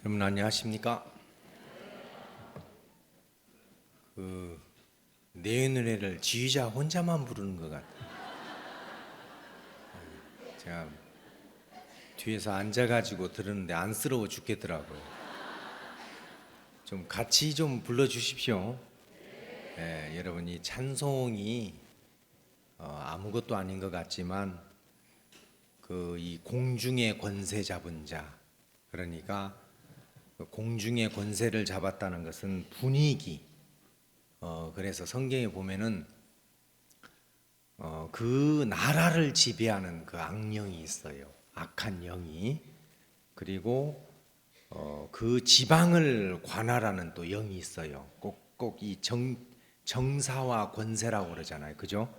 여러분 안녕하십니까? 내 노래를 지휘자 혼자만 부르는 것 같아요. 제가 뒤에서 앉아가지고 들었는데 안쓰러워 죽겠더라고요. 좀 같이 좀 불러주십시오. 네, 여러분 이 찬송이 아무것도 아닌 것 같지만 이 공중의 권세 잡은 자, 그러니까 공중의 권세를 잡았다는 것은 분위기. 그래서 성경에 보면은 그 나라를 지배하는 그 악령이 있어요. 악한 영이. 그리고 그 지방을 관할하는 또 영이 있어요. 꼭 이 정사와 권세라고 그러잖아요. 그죠?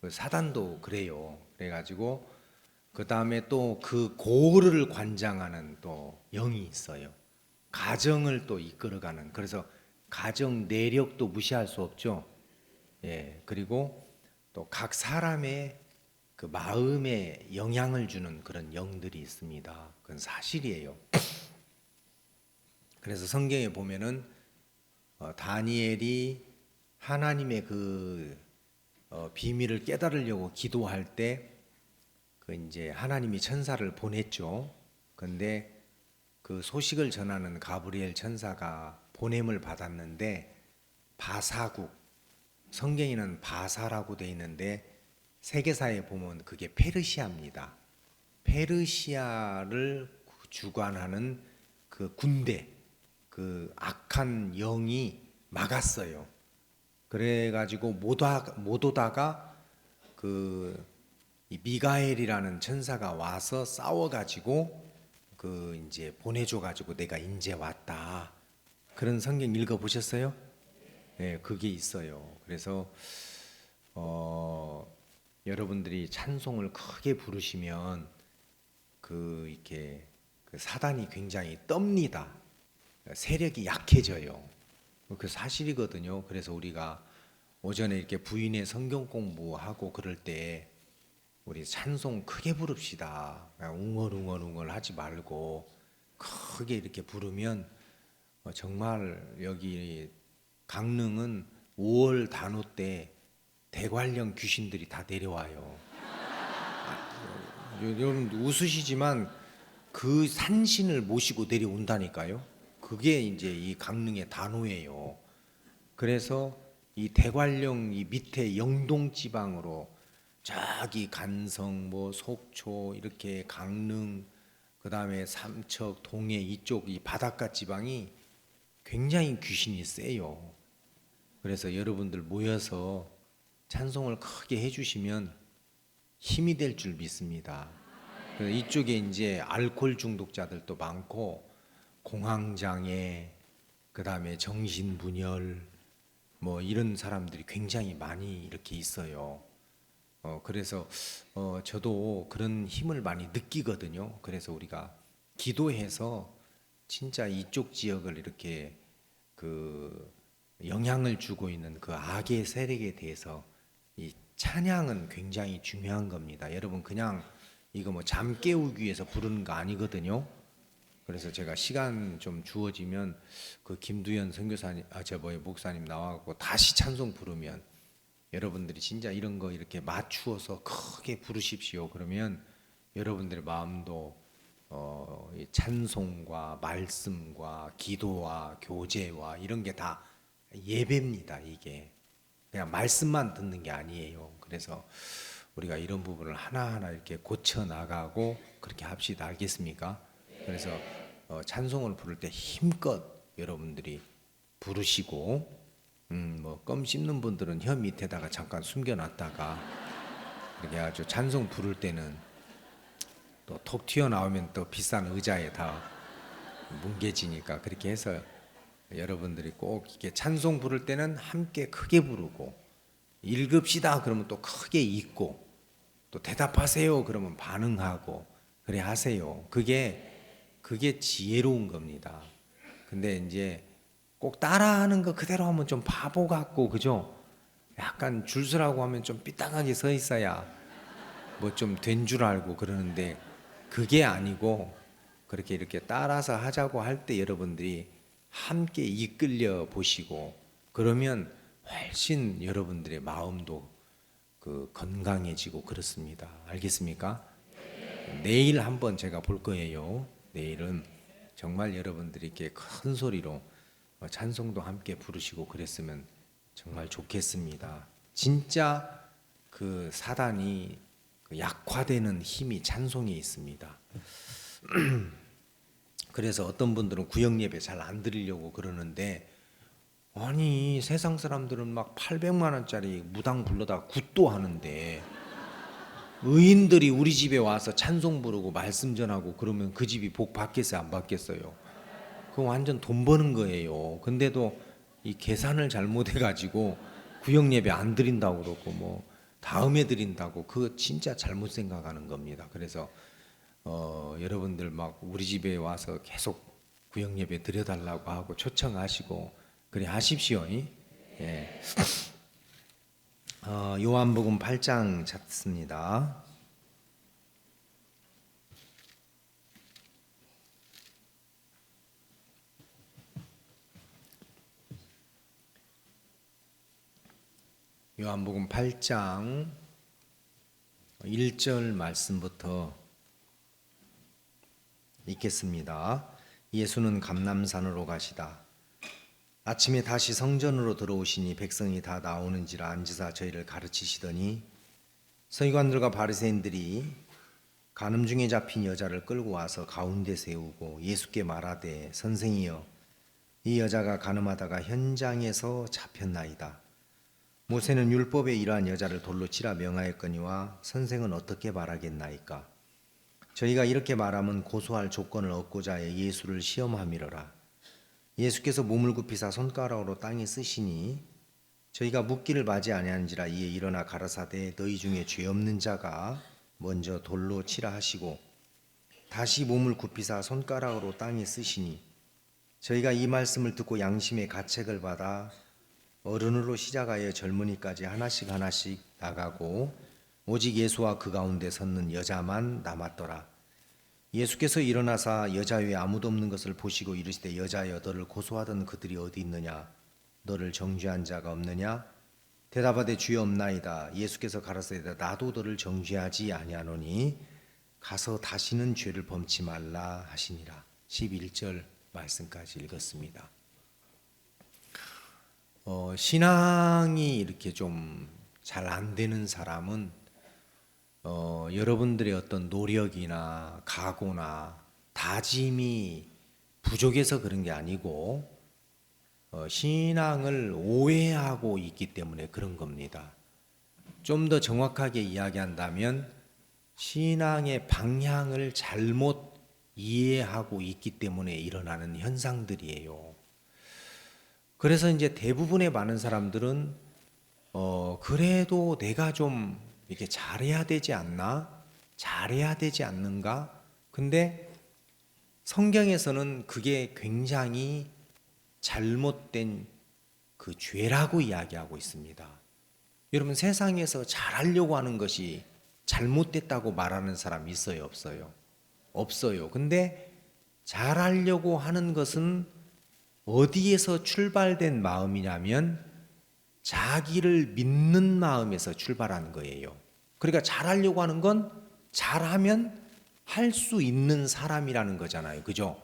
그 사단도 그래요. 그래가지고 그 다음에 또 그 고을을 관장하는 또 영이 있어요. 가정을 또 이끌어가는. 그래서 가정 내력도 무시할 수 없죠. 예, 그리고 또 각 사람의 그 마음에 영향을 주는 그런 영들이 있습니다. 그건 사실이에요. 그래서 성경에 보면은 다니엘이 하나님의 비밀을 깨달으려고 기도할 때 그 이제 하나님이 천사를 보냈죠. 근데 그 소식을 전하는 가브리엘 천사가 보냄을 받았는데 바사국, 성경에는 바사라고 돼 있는데 세계사에 보면 그게 페르시아입니다. 페르시아를 주관하는 그 군대, 그 악한 영이 막았어요. 그래가지고 못 오다가 이 미가엘이라는 천사가 와서 싸워가지고 이제 보내줘가지고 내가 이제 왔다. 그런 성경 읽어보셨어요? 네, 그게 있어요. 그래서 여러분들이 찬송을 크게 부르시면 이렇게 사단이 굉장히 떱니다. 세력이 약해져요. 그 사실이거든요. 그래서 우리가 오전에 이렇게 부인의 성경 공부하고 그럴 때 우리 찬송 크게 부릅시다. 웅얼웅얼 하지 말고 크게 이렇게 부르면 정말 여기 강릉은 5월 단오 때 대관령 귀신들이 다 내려와요. 여러분 웃으시지만 그 산신을 모시고 내려온다니까요. 그게 이제 이 강릉의 단오예요. 그래서 이 대관령 이 밑에 영동 지방으로 저기 간성, 속초 이렇게 강릉, 그 다음에 삼척, 동해 이쪽 이 바닷가 지방이 굉장히 귀신이 세요. 그래서 여러분들 모여서 찬송을 크게 해주시면 힘이 될 줄 믿습니다. 그래서 이쪽에 이제 알코올 중독자들도 많고 공황장애, 그 다음에 정신분열, 이런 사람들이 굉장히 많이 이렇게 있어요. 그래서 저도 그런 힘을 많이 느끼거든요. 그래서 우리가 기도해서 진짜 이쪽 지역을 이렇게 영향을 주고 있는 그 악의 세력에 대해서 이 찬양은 굉장히 중요한 겁니다. 여러분 그냥 이거 잠 깨우기 위해서 부르는 거 아니거든요. 그래서 제가 시간 좀 주어지면 김두현 선교사님, 목사님 나와갖고 다시 찬송 부르면 여러분들이 진짜 이런 거 이렇게 맞추어서 크게 부르십시오. 그러면 여러분들의 마음도 찬송과 말씀과 기도와 교제와 이런 게 다 예배입니다. 이게 그냥 말씀만 듣는 게 아니에요. 그래서 우리가 이런 부분을 하나하나 이렇게 고쳐 나가고 그렇게 합시다. 알겠습니까? 그래서 찬송을 부를 때 힘껏 여러분들이 부르시고 껌 씹는 분들은 혀 밑에다가 잠깐 숨겨놨다가 이렇게 아주 찬송 부를 때는 또 톡 튀어나오면 또 비싼 의자에 다 뭉개지니까 그렇게 해서 여러분들이 꼭 이렇게 찬송 부를 때는 함께 크게 부르고 읽읍시다 그러면 또 크게 읽고 또 대답하세요 그러면 반응하고 그래 하세요. 그게 지혜로운 겁니다. 근데 이제 꼭 따라하는 거 그대로 하면 좀 바보 같고 그죠? 약간 줄 서라고 하면 좀 삐딱하게 서 있어야 좀 된 줄 알고 그러는데 그게 아니고 그렇게 이렇게 따라서 하자고 할 때 여러분들이 함께 이끌려 보시고 그러면 훨씬 여러분들의 마음도 그 건강해지고 그렇습니다. 알겠습니까? 내일 한번 제가 볼 거예요. 내일은 정말 여러분들이 이렇게 큰 소리로 찬송도 함께 부르시고 그랬으면 정말 좋겠습니다. 진짜 그 사단이 그 약화되는 힘이 찬송에 있습니다. 그래서 어떤 분들은 구역 예배 잘 안 드리려고 그러는데, 아니 세상 사람들은 막 800만 원짜리 무당 불러다 굿도 하는데 의인들이 우리 집에 와서 찬송 부르고 말씀 전하고 그러면 그 집이 복 받겠어요, 안 받겠어요? 그거 완전 돈 버는 거예요. 근데도 이 계산을 잘못해 가지고 구역 예배 안 드린다고 그러고 뭐 다음에 드린다고, 그거 진짜 잘못 생각하는 겁니다. 그래서 여러분들 막 우리 집에 와서 계속 구역 예배 드려달라고 하고 초청하시고 그래 하십시오. 예. 요한복음 8장 찾습니다. 요한복음 8장 1절 말씀부터 읽겠습니다. 예수는 감람산으로 가시다 아침에 다시 성전으로 들어오시니 백성이 다 나오는지라 앉으사 저희를 가르치시더니 서기관들과 바리새인들이 간음 중에 잡힌 여자를 끌고 와서 가운데 세우고 예수께 말하되 선생이여 이 여자가 간음하다가 현장에서 잡혔나이다. 모세는 율법에 이러한 여자를 돌로 치라 명하였거니와 선생은 어떻게 말하겠나이까. 저희가 이렇게 말하면 고소할 조건을 얻고자 해 예수를 시험함이로라. 예수께서 몸을 굽히사 손가락으로 땅에 쓰시니 저희가 묻기를 맞이 아니한지라. 이에 일어나 가라사대 너희 중에 죄 없는 자가 먼저 돌로 치라 하시고 다시 몸을 굽히사 손가락으로 땅에 쓰시니 저희가 이 말씀을 듣고 양심의 가책을 받아 어른으로 시작하여 젊은이까지 하나씩 하나씩 나가고 오직 예수와 그 가운데 섰는 여자만 남았더라. 예수께서 일어나사 여자 외에 아무도 없는 것을 보시고 이르시되 여자여 너를 고소하던 그들이 어디 있느냐. 너를 정죄한 자가 없느냐. 대답하되 주여 없나이다. 예수께서 가라사대 나도 너를 정죄하지 아니하노니 가서 다시는 죄를 범치 말라 하시니라. 11절 말씀까지 읽었습니다. 신앙이 이렇게 좀 잘 안 되는 사람은 여러분들의 어떤 노력이나 각오나 다짐이 부족해서 그런 게 아니고 신앙을 오해하고 있기 때문에 그런 겁니다. 좀 더 정확하게 이야기한다면 신앙의 방향을 잘못 이해하고 있기 때문에 일어나는 현상들이에요. 그래서 이제 대부분의 많은 사람들은 그래도 내가 좀 이렇게 잘해야 되지 않나? 잘해야 되지 않는가? 근데 성경에서는 그게 굉장히 잘못된 그 죄라고 이야기하고 있습니다. 여러분 세상에서 잘하려고 하는 것이 잘못됐다고 말하는 사람 있어요, 없어요? 없어요. 근데 잘하려고 하는 것은 어디에서 출발된 마음이냐면 자기를 믿는 마음에서 출발하는 거예요. 그러니까 잘하려고 하는 건 잘하면 할 수 있는 사람이라는 거잖아요. 그죠?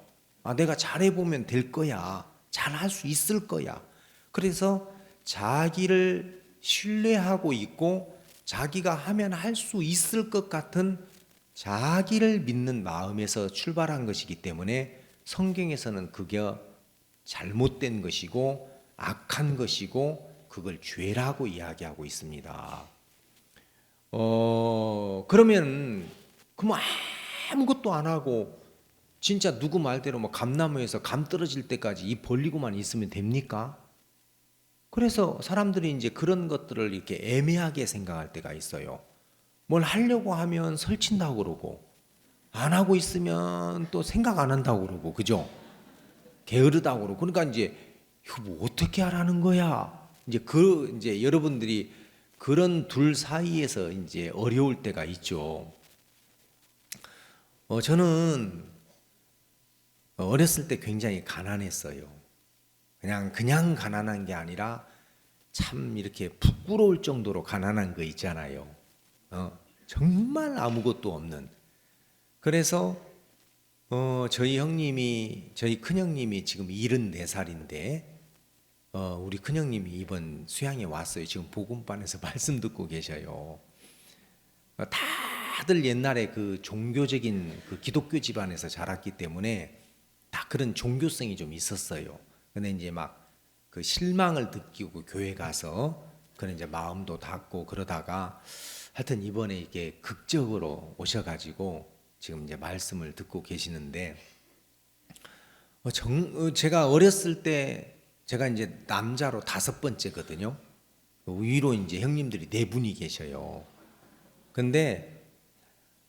내가 잘해보면 될 거야. 잘할 수 있을 거야. 그래서 자기를 신뢰하고 있고 자기가 하면 할 수 있을 것 같은 자기를 믿는 마음에서 출발한 것이기 때문에 성경에서는 그게 잘못된 것이고 악한 것이고 그걸 죄라고 이야기하고 있습니다. 그러면 아무것도 안 하고 진짜 누구 말대로 뭐 감나무에서 감 떨어질 때까지 입 벌리고만 있으면 됩니까? 그래서 사람들이 이제 그런 것들을 이렇게 애매하게 생각할 때가 있어요. 뭘 하려고 하면 설친다고 그러고 안 하고 있으면 또 생각 안 한다고 그러고, 그죠? 게으르다고 그러고. 그러니까 이제 이거 뭐 어떻게 하라는 거야? 이제 여러분들이 그런 둘 사이에서 이제 어려울 때가 있죠. 저는 어렸을 때 굉장히 가난했어요. 그냥 가난한 게 아니라 참 이렇게 부끄러울 정도로 가난한 거 있잖아요. 정말 아무것도 없는. 그래서 저희 큰형님이 지금 74살인데 우리 큰형님이 이번 수양에 왔어요. 지금 복음반에서 말씀 듣고 계셔요. 다들 옛날에 그 종교적인 그 기독교 집안에서 자랐기 때문에 다 그런 종교성이 좀 있었어요. 근데 이제 막 그 실망을 느끼고 교회 가서 그런 이제 마음도 닫고 그러다가 하여튼 이번에 이게 극적으로 오셔가지고 지금 이제 말씀을 듣고 계시는데 제가 어렸을 때 제가 이제 남자로 5번째거든요. 위로 이제 형님들이 4분이 계셔요. 근데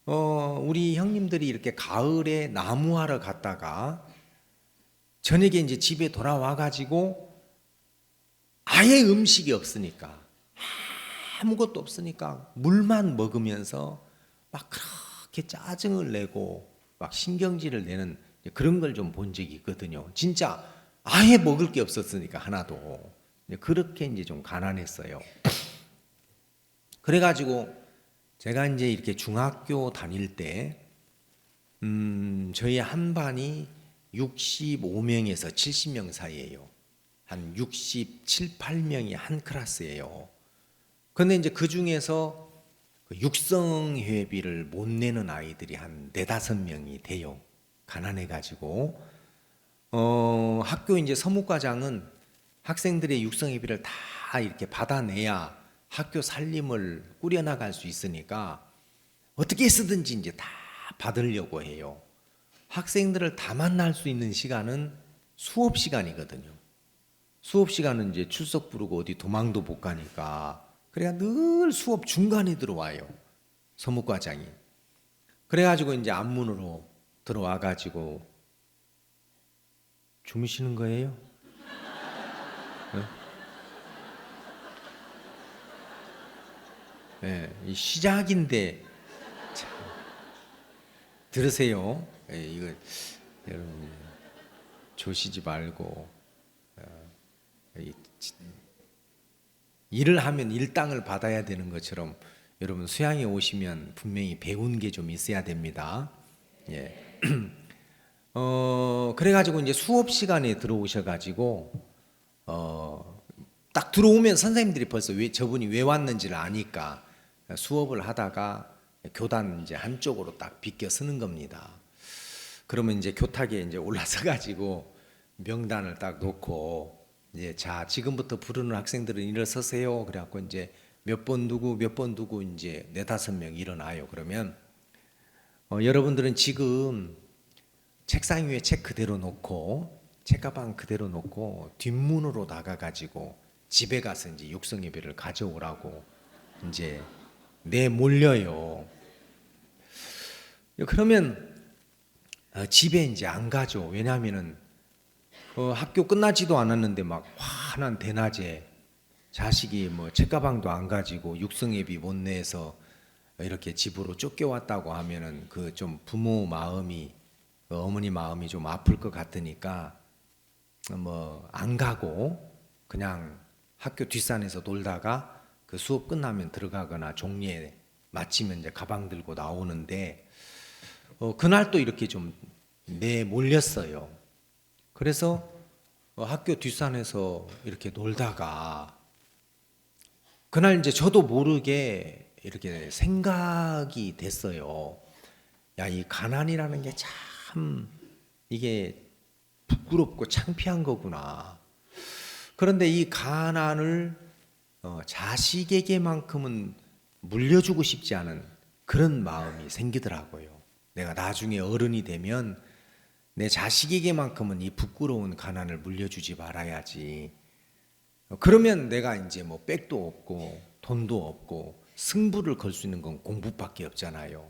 우리 형님들이 이렇게 가을에 나무하러 갔다가 저녁에 이제 집에 돌아와 가지고 아예 음식이 없으니까 아무것도 없으니까 물만 먹으면서 막 그렇게 짜증을 내고 막 신경질을 내는 그런 걸 좀 본 적이 있거든요. 진짜 아예 먹을 게 없었으니까 하나도 그렇게 이제 좀 가난했어요. 그래가지고 제가 이제 이렇게 중학교 다닐 때 저희 한 반이 65명에서 70명 사이예요. 한 67, 8명이 한 클래스예요. 근데 이제 그 중에서 육성회비를 못 내는 아이들이 한 4-5명이 돼요. 가난해가지고. 학교 이제 서무과장은 학생들의 육성회비를 다 이렇게 받아내야 학교 살림을 꾸려나갈 수 있으니까 어떻게 쓰든지 이제 다 받으려고 해요. 학생들을 다 만날 수 있는 시간은 수업 시간이거든요. 수업 시간은 이제 출석 부르고 어디 도망도 못 가니까 그래야 늘 수업 중간에 들어와요. 서무과장이. 그래가지고 이제 앞문으로 들어와가지고 주무시는 거예요? 네, 시작인데 참, 들으세요. 이거 여러분 조시지 말고 일을 하면 일당을 받아야 되는 것처럼 여러분 수양에 오시면 분명히 배운 게 좀 있어야 됩니다. 예. 그래가지고 이제 수업 시간에 들어오셔가지고 딱 들어오면 선생님들이 벌써 저분이 왜 왔는지를 아니까 수업을 하다가 교단 이제 한쪽으로 딱 비껴 서는 겁니다. 그러면 이제 교탁에 이제 올라서 가지고 명단을 딱 놓고 이제 자 지금부터 부르는 학생들은 일어서세요. 그래갖고 이제 몇 번 누구 이제 4-5명 일어나요. 그러면 여러분들은 지금 책상 위에 책 그대로 놓고 책가방 그대로 놓고 뒷문으로 나가가지고 집에 가서 이제 육성예배를 가져오라고 이제 내몰려요. 그러면 집에 이제 안 가죠. 왜냐하면은 학교 끝나지도 않았는데 막 환한 대낮에 자식이 뭐 책가방도 안 가지고 육성예비 못 내서 이렇게 집으로 쫓겨왔다고 하면은 그 좀 부모 마음이 어머니 마음이 좀 아플 것 같으니까 뭐 안 가고 그냥 학교 뒷산에서 놀다가 그 수업 끝나면 들어가거나 종례 마치면 이제 가방 들고 나오는데 그날 또 이렇게 좀 내몰렸어요. 그래서 학교 뒷산에서 이렇게 놀다가 그날 이제 저도 모르게 이렇게 생각이 됐어요. 야, 이 가난이라는 게 참 이게 부끄럽고 창피한 거구나. 그런데 이 가난을 자식에게만큼은 물려주고 싶지 않은 그런 마음이 생기더라고요. 내가 나중에 어른이 되면 내 자식에게만큼은 이 부끄러운 가난을 물려주지 말아야지. 그러면 내가 이제 뭐 백도 없고 돈도 없고 승부를 걸 수 있는 건 공부밖에 없잖아요.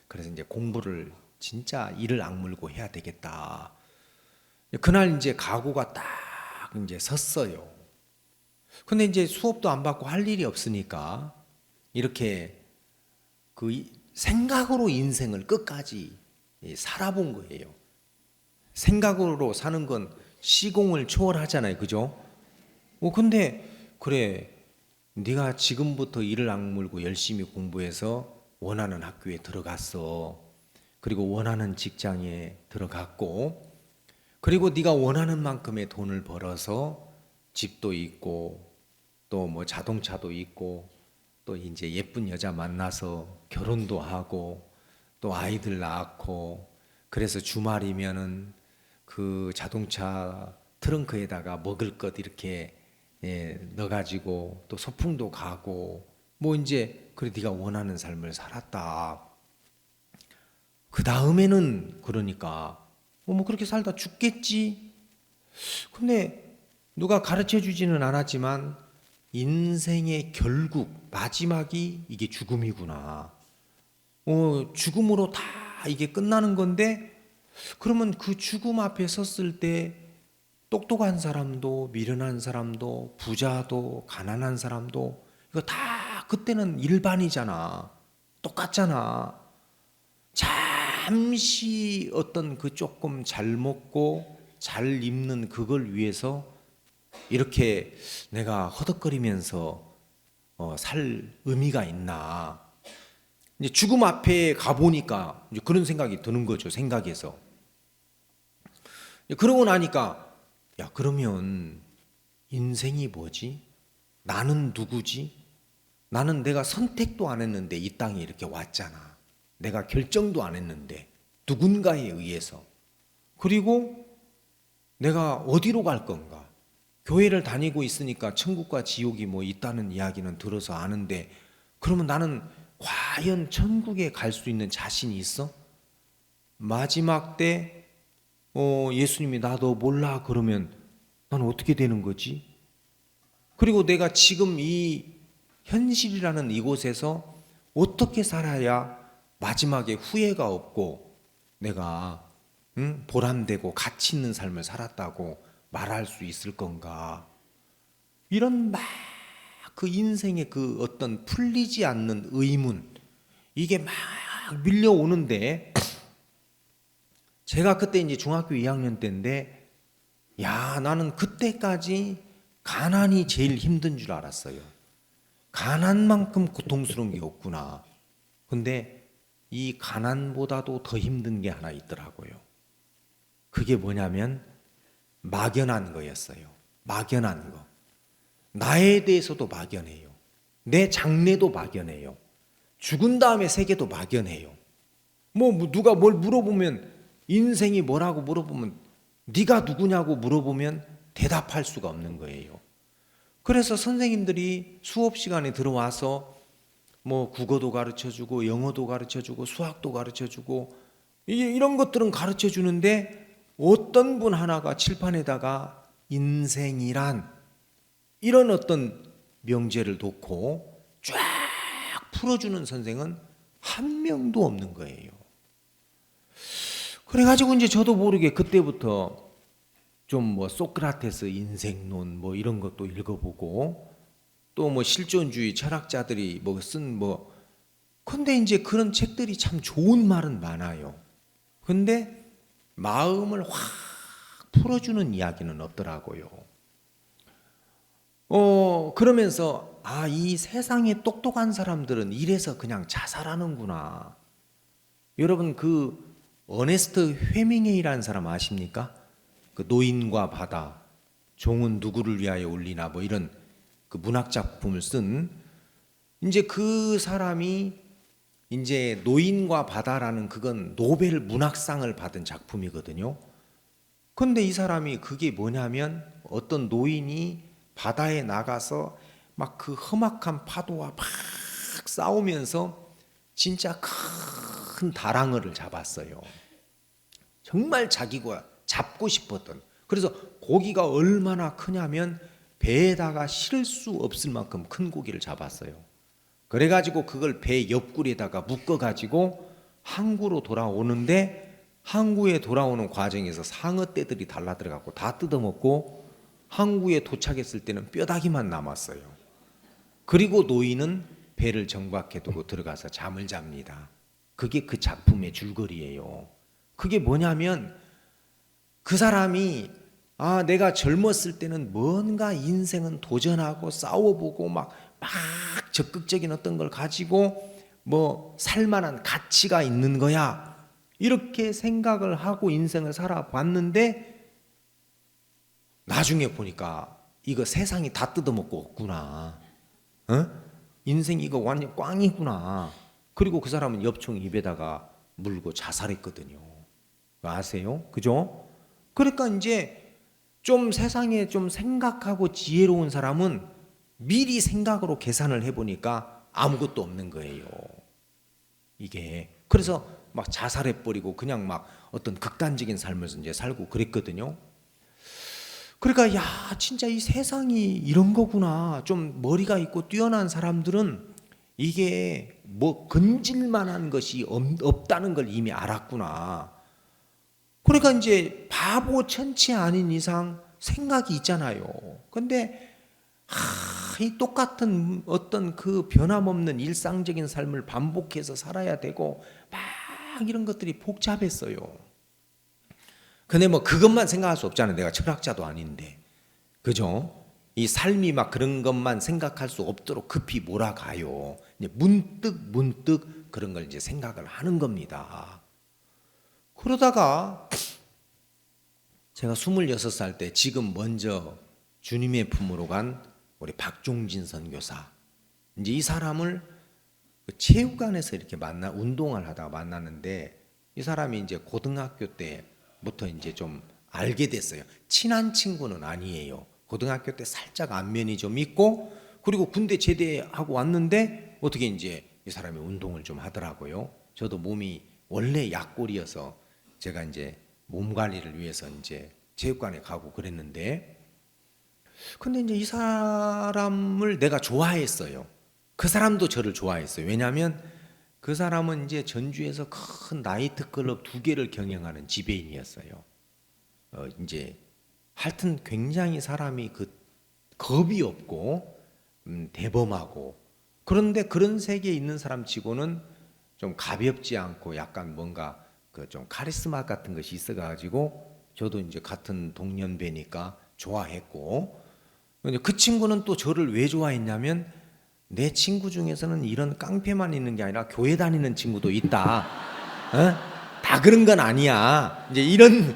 그래서 이제 공부를 진짜 이를 악물고 해야 되겠다. 그날 이제 각오가 딱 이제 섰어요. 근데 이제 수업도 안 받고 할 일이 없으니까 이렇게 그 생각으로 인생을 끝까지 살아본 거예요. 생각으로 사는 건 시공을 초월하잖아요, 그죠? 근데 그래, 네가 지금부터 이를 악물고 열심히 공부해서 원하는 학교에 들어갔어. 그리고 원하는 직장에 들어갔고, 그리고 네가 원하는 만큼의 돈을 벌어서 집도 있고, 또 뭐 자동차도 있고, 또 이제 예쁜 여자 만나서 결혼도 하고, 또 아이들 낳고, 그래서 주말이면은 그 자동차 트렁크에다가 먹을 것 이렇게 넣어가지고 또 소풍도 가고, 뭐 이제 그래 네가 원하는 삶을 살았다. 그 다음에는 그러니까 뭐 그렇게 살다 죽겠지. 근데 누가 가르쳐 주지는 않았지만 인생의 결국 마지막이 이게 죽음이구나. 죽음으로 다 이게 끝나는 건데, 그러면 그 죽음 앞에 섰을 때 똑똑한 사람도 미련한 사람도 부자도 가난한 사람도 이거 다 그때는 일반이잖아. 똑같잖아. 잠시 어떤 그 조금 잘 먹고 잘 입는 그걸 위해서 이렇게 내가 허덕거리면서 살 의미가 있나. 이제 죽음 앞에 가보니까 이제 그런 생각이 드는 거죠. 생각에서. 그러고 나니까 야, 그러면 인생이 뭐지? 나는 누구지? 나는 내가 선택도 안 했는데 이 땅에 이렇게 왔잖아. 내가 결정도 안 했는데 누군가에 의해서. 그리고 내가 어디로 갈 건가? 교회를 다니고 있으니까 천국과 지옥이 뭐 있다는 이야기는 들어서 아는데, 그러면 나는 과연 천국에 갈 수 있는 자신이 있어? 마지막 때 예수님이 나 너 몰라 그러면 난 어떻게 되는 거지? 그리고 내가 지금 이 현실이라는 이곳에서 어떻게 살아야 마지막에 후회가 없고 내가 보람되고 가치 있는 삶을 살았다고 말할 수 있을 건가? 이런 막 그 인생의 그 어떤 풀리지 않는 의문, 이게 막 밀려오는데, 제가 그때 이제 중학교 2학년 때인데, 야, 나는 그때까지 가난이 제일 힘든 줄 알았어요. 가난만큼 고통스러운 게 없구나. 근데 이 가난보다도 더 힘든 게 하나 있더라고요. 그게 뭐냐면 막연한 거였어요. 막연한 거. 나에 대해서도 막연해요. 내 장래도 막연해요. 죽은 다음에 세계도 막연해요. 뭐 누가 뭘 물어보면, 인생이 뭐라고 물어보면, 네가 누구냐고 물어보면 대답할 수가 없는 거예요. 그래서 선생님들이 수업 시간에 들어와서 뭐 국어도 가르쳐주고 영어도 가르쳐주고 수학도 가르쳐주고 이런 것들은 가르쳐주는데, 어떤 분 하나가 칠판에다가 인생이란 이런 어떤 명제를 놓고 쫙 풀어주는 선생은 한 명도 없는 거예요. 그래가지고 이제 저도 모르게 그때부터 좀 뭐 소크라테스 인생론 뭐 이런 것도 읽어보고, 또 뭐 실존주의 철학자들이 뭐 쓴 뭐, 근데 이제 그런 책들이 참 좋은 말은 많아요. 근데 마음을 확 풀어주는 이야기는 없더라고요. 그러면서 이 세상에 똑똑한 사람들은 이래서 그냥 자살하는구나. 여러분 그 어네스트 헤밍웨이라는 사람 아십니까? 그 노인과 바다, 종은 누구를 위하여 울리나 뭐 이런 그 문학 작품을 쓴, 이제 그 사람이 이제 노인과 바다라는 그건 노벨 문학상을 받은 작품이거든요. 근데 이 사람이 그게 뭐냐면 어떤 노인이 바다에 나가서 막 그 험악한 파도와 막 싸우면서 진짜 큰 다랑어를 잡았어요. 정말 자기가 잡고 싶었던. 그래서 고기가 얼마나 크냐면 배에다가 실을 수 없을 만큼 큰 고기를 잡았어요. 그래가지고 그걸 배 옆구리에다가 묶어가지고 항구로 돌아오는데, 항구에 돌아오는 과정에서 상어떼들이 달라들어갖고 다 뜯어먹고 항구에 도착했을 때는 뼈다귀만 남았어요. 그리고 노인은 배를 정박해두고 들어가서 잠을 잡니다. 그게 그 작품의 줄거리예요. 그게 뭐냐면 그 사람이 내가 젊었을 때는 뭔가 인생은 도전하고 싸워보고 막 적극적인 어떤 걸 가지고 뭐 살만한 가치가 있는 거야. 이렇게 생각을 하고 인생을 살아봤는데 나중에 보니까 이거 세상이 다 뜯어먹고 없구나. 인생 이거 완전 꽝이구나. 그리고 그 사람은 엽총 입에다가 물고 자살했거든요. 아세요? 그죠? 그러니까 이제 좀 세상에 좀 생각하고 지혜로운 사람은 미리 생각으로 계산을 해보니까 아무것도 없는 거예요. 이게. 그래서 막 자살해버리고 그냥 막 어떤 극단적인 삶을 이제 살고 그랬거든요. 그러니까 진짜 이 세상이 이런 거구나. 좀 머리가 있고 뛰어난 사람들은 이게 뭐 건질만한 것이 없다는 걸 이미 알았구나. 그러니까 이제 바보 천치 아닌 이상 생각이 있잖아요. 근데 이 똑같은 어떤 그 변함없는 일상적인 삶을 반복해서 살아야 되고 막 이런 것들이 복잡했어요. 근데 뭐 그것만 생각할 수 없잖아요. 내가 철학자도 아닌데. 그죠? 이 삶이 막 그런 것만 생각할 수 없도록 급히 몰아가요. 이제 문득 그런 걸 이제 생각을 하는 겁니다. 그러다가 제가 26살 때 지금 먼저 주님의 품으로 간 우리 박종진 선교사. 이제 이 사람을 체육관에서 이렇게 운동을 하다가 만났는데 이 사람이 이제 고등학교 때부터 이제 좀 알게 됐어요. 친한 친구는 아니에요. 고등학교 때 살짝 안면이 좀 있고 그리고 군대 제대하고 왔는데 어떻게 이제 이 사람이 운동을 좀 하더라고요. 저도 몸이 원래 약골이어서 제가 이제 몸 관리를 위해서 이제 체육관에 가고 그랬는데 근데 이제 이 사람을 내가 좋아했어요. 그 사람도 저를 좋아했어요. 왜냐하면 그 사람은 이제 전주에서 큰 나이트클럽 2개를 경영하는 지배인이었어요. 이제 하여튼 굉장히 사람이 겁이 없고 대범하고 그런데 그런 세계에 있는 사람 치고는 좀 가볍지 않고 약간 뭔가 좀 카리스마 같은 것이 있어가지고 저도 이제 같은 동년배니까 좋아했고 근데 그 친구는 또 저를 왜 좋아했냐면 내 친구 중에서는 이런 깡패만 있는 게 아니라 교회 다니는 친구도 있다. 다 그런 건 아니야. 이제 이런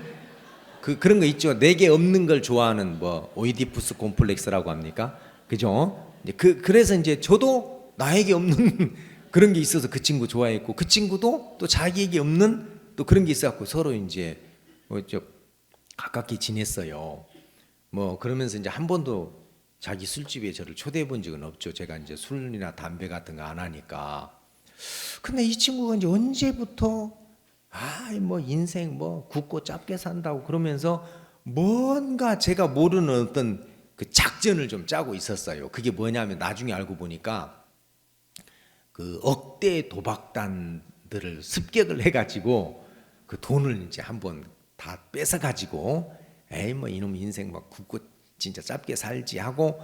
그런 거 있죠. 내게 없는 걸 좋아하는 뭐 오이디푸스 콤플렉스라고 합니까? 그죠? 그래서 이제 저도 나에게 없는 그런 게 있어서 그 친구 좋아했고 그 친구도 또 자기에게 없는 또 그런 게 있어갖고 서로 이제 가깝게 지냈어요. 뭐 그러면서 이제 한 번도 자기 술집에 저를 초대해 본 적은 없죠. 제가 이제 술이나 담배 같은 거 안 하니까. 근데 이 친구가 이제 언제부터 뭐 인생 뭐 굵고 짧게 산다고 그러면서 뭔가 제가 모르는 어떤 그 작전을 좀 짜고 있었어요. 그게 뭐냐면 나중에 알고 보니까 그 억대 도박단들을 습격을 해가지고 그 돈을 이제 한번 다 뺏어가지고 에이 뭐 이놈 인생 막 굵고 진짜 짧게 살지 하고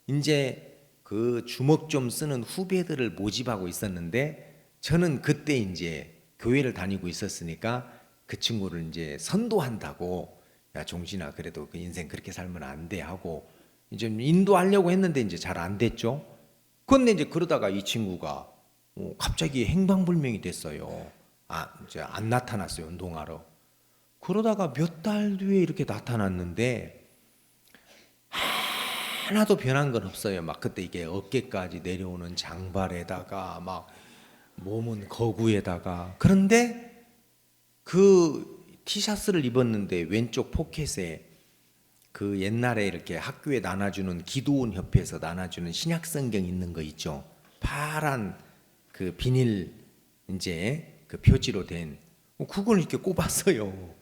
이제 그 주먹 좀 쓰는 후배들을 모집하고 있었는데 저는 그때 이제 교회를 다니고 있었으니까 그 친구를 이제 선도한다고 야 종진아 그래도 그 인생 그렇게 살면 안 돼 하고 이제 인도하려고 했는데 이제 잘 안 됐죠. 그런데 이제 그러다가 이 친구가 갑자기 행방불명이 됐어요. 이제 안 나타났어요 운동하러. 그러다가 몇 달 뒤에 이렇게 나타났는데 하나도 변한 건 없어요. 막 그때 이게 어깨까지 내려오는 장발에다가 막 몸은 거구에다가 그런데 그 티셔츠를 입었는데 왼쪽 포켓에 그 옛날에 이렇게 학교에 나눠주는 기도원 협회에서 나눠주는 신약성경 있는 거 있죠. 파란 그 비닐 이제 그 표지로 된 그걸 이렇게 꼽았어요.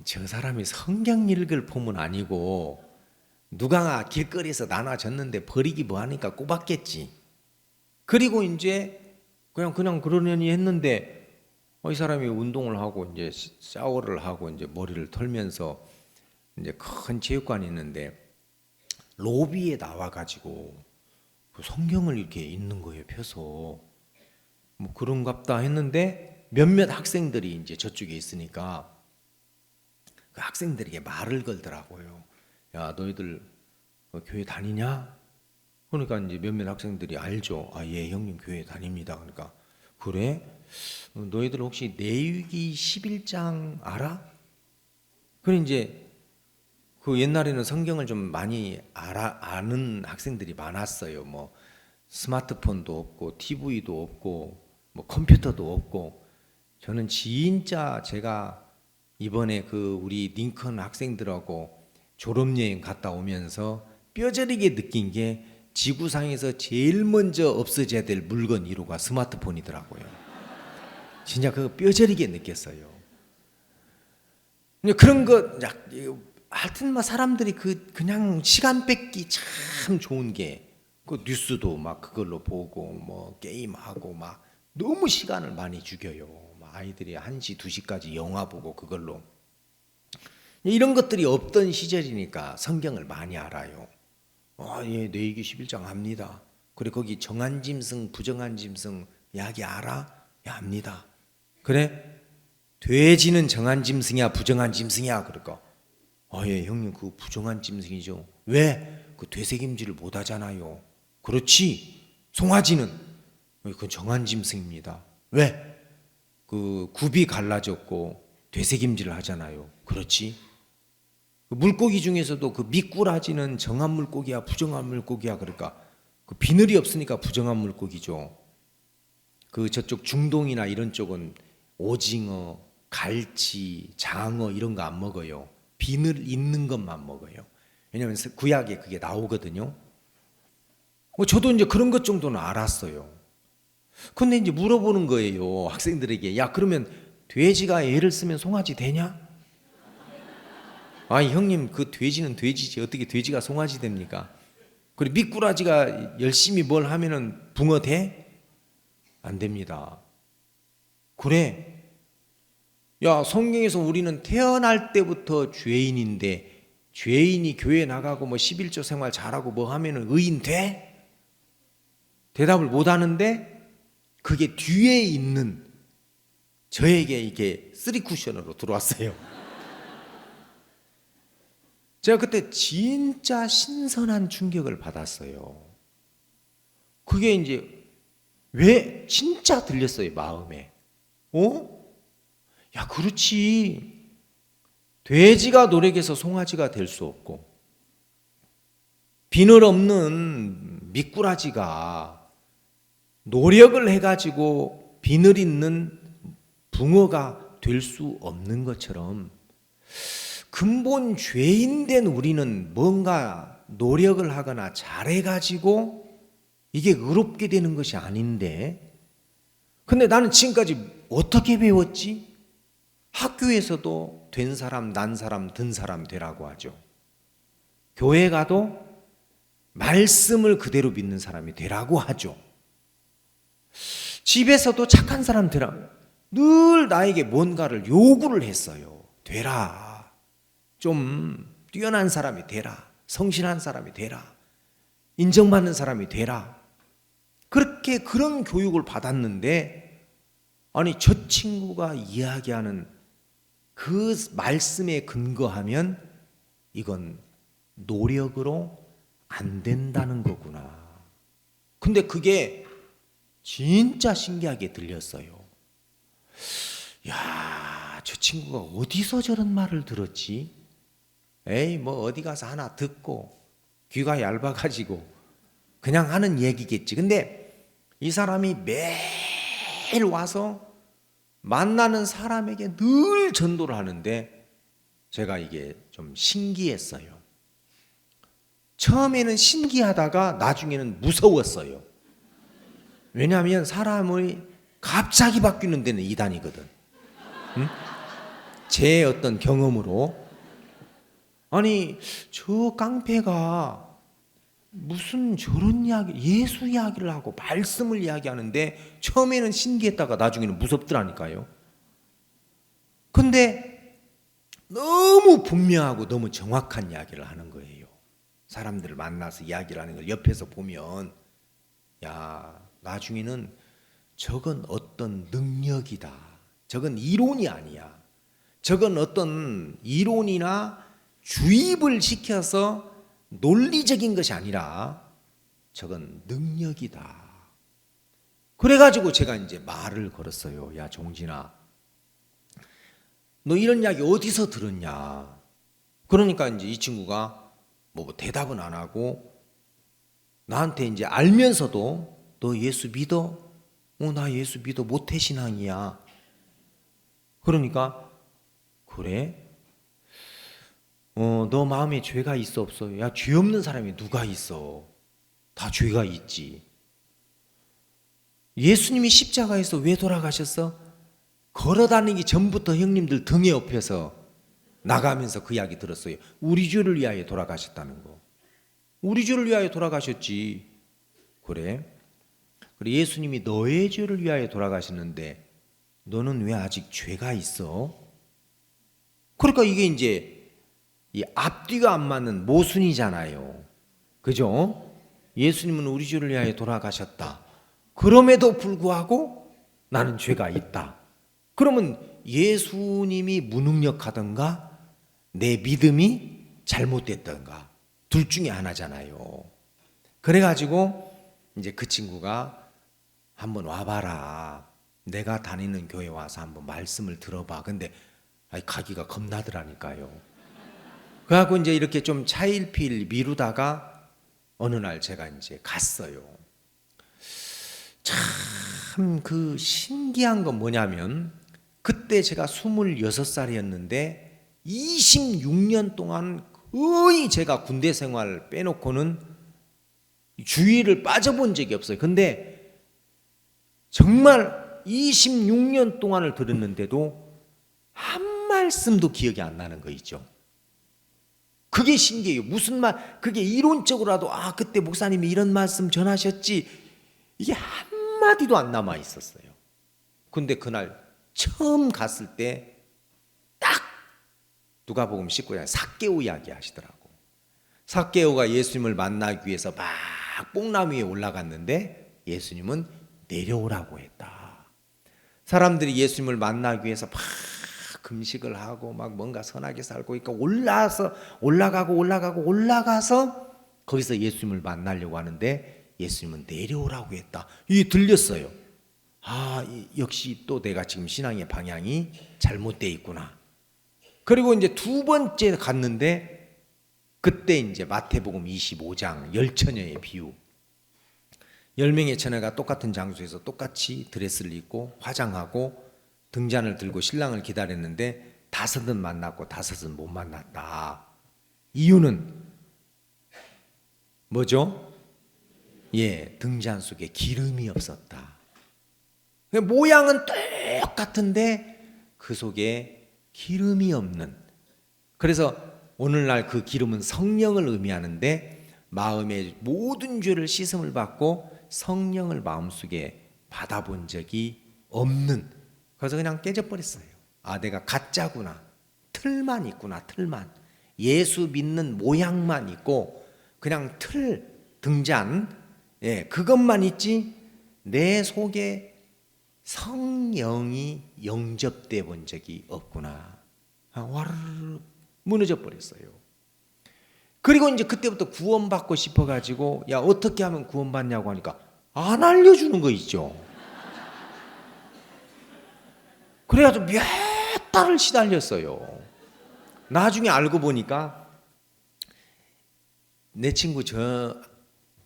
저 사람이 성경 읽을 폼은 아니고 누가 길거리에서 나눠줬는데 버리기 뭐하니까 꼽았겠지. 그리고 이제 그냥 그러려니 했는데 이 사람이 운동을 하고 이제 샤워를 하고 이제 머리를 털면서 이제 큰 체육관이 있는데 로비에 나와가지고 그 성경을 이렇게 읽는 거예요. 펴서 뭐 그런갑다 했는데 몇몇 학생들이 이제 저쪽에 있으니까 그 학생들에게 말을 걸더라고요. 야, 너희들 교회 다니냐? 그러니까 이제 몇몇 학생들이 알죠. 아, 예, 형님 교회 다닙니다. 그러니까 그래? 너희들 혹시 레위기 11장 알아? 그래 이제 그 옛날에는 성경을 좀 많이 아는 학생들이 많았어요. 뭐 스마트폰도 없고 TV도 없고 뭐 컴퓨터도 없고. 저는 진짜 제가 이번에 그 우리 링컨 학생들하고 졸업여행 갔다 오면서 뼈저리게 느낀 게 지구상에서 제일 먼저 없어져야 될 물건 1호가 스마트폰이더라고요. 진짜 그거 뼈저리게 느꼈어요. 그런 거 하여튼 뭐 사람들이 그냥 시간 뺏기 참 좋은 게 그 뉴스도 막 그걸로 보고 뭐 게임하고 막 너무 시간을 많이 죽여요. 아이들이 1시, 2시까지 영화 보고 그걸로. 이런 것들이 없던 시절이니까 성경을 많이 알아요. 예, 레위기 11장 압니다. 그래 거기 정한 짐승, 부정한 짐승 이야기 알아? 예, 압니다. 그래? 돼지는 정한 짐승이야, 부정한 짐승이야? 그럴까? 예, 형님 그 부정한 짐승이죠. 왜? 그 되새김질을 못 하잖아요. 그렇지. 송아지는 그 정한 짐승입니다. 왜? 그 굽이 갈라졌고 되새김질을 하잖아요. 그렇지. 그 물고기 중에서도 그 미꾸라지는 정한 물고기야, 부정한 물고기야? 그러니까 그 비늘이 없으니까 부정한 물고기죠. 그 저쪽 중동이나 이런 쪽은 오징어, 갈치, 장어 이런 거 안 먹어요. 비늘 있는 것만 먹어요. 왜냐하면 구약에 그게 나오거든요. 저도 이제 그런 것 정도는 알았어요. 근데 이제 물어보는 거예요. 학생들에게. 야, 그러면 돼지가 애를 쓰면 송아지 되냐? 아니, 형님, 그 돼지는 돼지지. 어떻게 돼지가 송아지 됩니까? 그리고 미꾸라지가 열심히 뭘 하면은 붕어 돼? 안 됩니다. 그래. 야, 성경에서 우리는 태어날 때부터 죄인인데 죄인이 교회 나가고 뭐 11조 생활 잘하고 뭐 하면은 의인 돼? 대답을 못 하는데 그게 뒤에 있는 저에게 이게 3쿠션으로 들어왔어요. 제가 그때 진짜 신선한 충격을 받았어요. 그게 이제 왜 진짜 들렸어요, 마음에. 야, 그렇지. 돼지가 노력해서 송아지가 될 수 없고 비늘 없는 미꾸라지가 노력을 해가지고 비늘 있는 붕어가 될 수 없는 것처럼 근본 죄인된 우리는 뭔가 노력을 하거나 잘해가지고 이게 의롭게 되는 것이 아닌데, 근데 나는 지금까지 어떻게 배웠지? 학교에서도 된 사람, 난 사람, 든 사람 되라고 하죠. 교회 가도 말씀을 그대로 믿는 사람이 되라고 하죠. 집에서도 착한 사람 되라. 늘 나에게 뭔가를 요구를 했어요. 되라. 좀 뛰어난 사람이 되라. 성실한 사람이 되라. 인정받는 사람이 되라. 그렇게 그런 교육을 받았는데, 아니 저 친구가 이야기하는 그 말씀에 근거하면 이건 노력으로 안 된다는 거구나. 근데 그게 진짜 신기하게 들렸어요. 야, 저 친구가 어디서 저런 말을 들었지? 에이, 뭐 어디 가서 하나 듣고 귀가 얇아가지고 그냥 하는 얘기겠지. 근데 이 사람이 매일 와서 만나는 사람에게 늘 전도를 하는데 제가 이게 좀 신기했어요. 처음에는 신기하다가 나중에는 무서웠어요. 왜냐하면 사람이 갑자기 바뀌는 데는 이단이거든. 응? 제 어떤 경험으로. 아니 저 깡패가 무슨 저런 이야기, 예수 이야기를 하고 말씀을 이야기하는데 처음에는 신기했다가 나중에는 무섭더라니까요. 근데 너무 분명하고 너무 정확한 이야기를 하는 거예요. 사람들을 만나서 이야기를 하는 걸 옆에서 보면, 야, 나중에는 저건 어떤 능력이다. 저건 이론이 아니야. 저건 어떤 이론이나 주입을 시켜서 논리적인 것이 아니라 저건 능력이다. 그래가지고 제가 이제 말을 걸었어요. 야, 종진아, 너 이런 이야기 어디서 들었냐? 그러니까 이제 이 친구가 뭐 대답은 안 하고 나한테 이제 알면서도 너 예수 믿어? 나 예수 믿어. 모태신앙이야. 그러니까 그래? 너 마음에 죄가 있어 없어? 야, 죄 없는 사람이 누가 있어? 다 죄가 있지. 예수님이 십자가에서 왜 돌아가셨어? 걸어다니기 전부터 형님들 등에 업혀서 나가면서 그 이야기 들었어요. 우리 죄를 위하여 돌아가셨다는 거. 우리 죄를 위하여 돌아가셨지. 그래? 그래, 예수님이 너의 죄를 위하여 돌아가셨는데 너는 왜 아직 죄가 있어? 그러니까 이게 이제 이 앞뒤가 안 맞는 모순이잖아요. 그죠? 예수님은 우리 죄를 위하여 돌아가셨다. 그럼에도 불구하고 나는 죄가 있다. 그러면 예수님이 무능력하던가 내 믿음이 잘못됐던가 둘 중에 하나잖아요. 그래가지고 이제 그 친구가 한번 와봐라. 내가 다니는 교회 와서 한번 말씀을 들어봐. 근데 가기가 겁나더라니까요. 그래갖고 이제 이렇게 좀 차일피일 미루다가 어느 날 제가 이제 갔어요. 참 그 신기한 건 뭐냐면 그때 제가 26살이었는데 26년 동안 거의 제가 군대 생활 빼놓고는 주일을 빠져본 적이 없어요. 근데 정말 26년 동안을 들었는데도 한 말씀도 기억이 안 나는 거 있죠. 그게 신기해요. 무슨 말, 그게 이론적으로라도 그때 목사님이 이런 말씀 전하셨지, 이게 한마디도 안 남아 있었어요. 근데 그날 처음 갔을 때 딱 누가복음 19장 삭개오 이야기 하시더라고. 삭개오가 예수님을 만나기 위해서 막 뽕나무 위에 올라갔는데 예수님은 내려오라고 했다. 사람들이 예수님을 만나기 위해서 막 금식을 하고 막 뭔가 선하게 살고 있고 올라가서 거기서 예수님을 만나려고 하는데 예수님은 내려오라고 했다. 이게 들렸어요. 역시 또 내가 지금 신앙의 방향이 잘못되어 있구나. 그리고 이제 두 번째 갔는데 그때 이제 마태복음 25장 열처녀의 비유. 10명의 처녀가 똑같은 장소에서 똑같이 드레스를 입고 화장하고 등잔을 들고 신랑을 기다렸는데 5은 만났고 5은 못 만났다. 이유는 뭐죠? 등잔 속에 기름이 없었다. 모양은 똑같은데 그 속에 기름이 없는. 그래서 오늘날 그 기름은 성령을 의미하는데 마음의 모든 죄를 씻음을 받고 성령을 마음속에 받아본 적이 없는. 그래서 그냥 깨져버렸어요. 내가 가짜구나. 틀만 있구나. 틀만. 예수 믿는 모양만 있고 그냥 틀, 등잔, 그것만 있지 내 속에 성령이 영접돼 본 적이 없구나. 와르르 무너져 버렸어요. 그리고 이제 그때부터 구원받고 싶어가지고 어떻게 하면 구원받냐고 하니까 안 알려주는 거 있죠. 그래가지고 몇 달을 시달렸어요. 나중에 알고 보니까 내 친구 저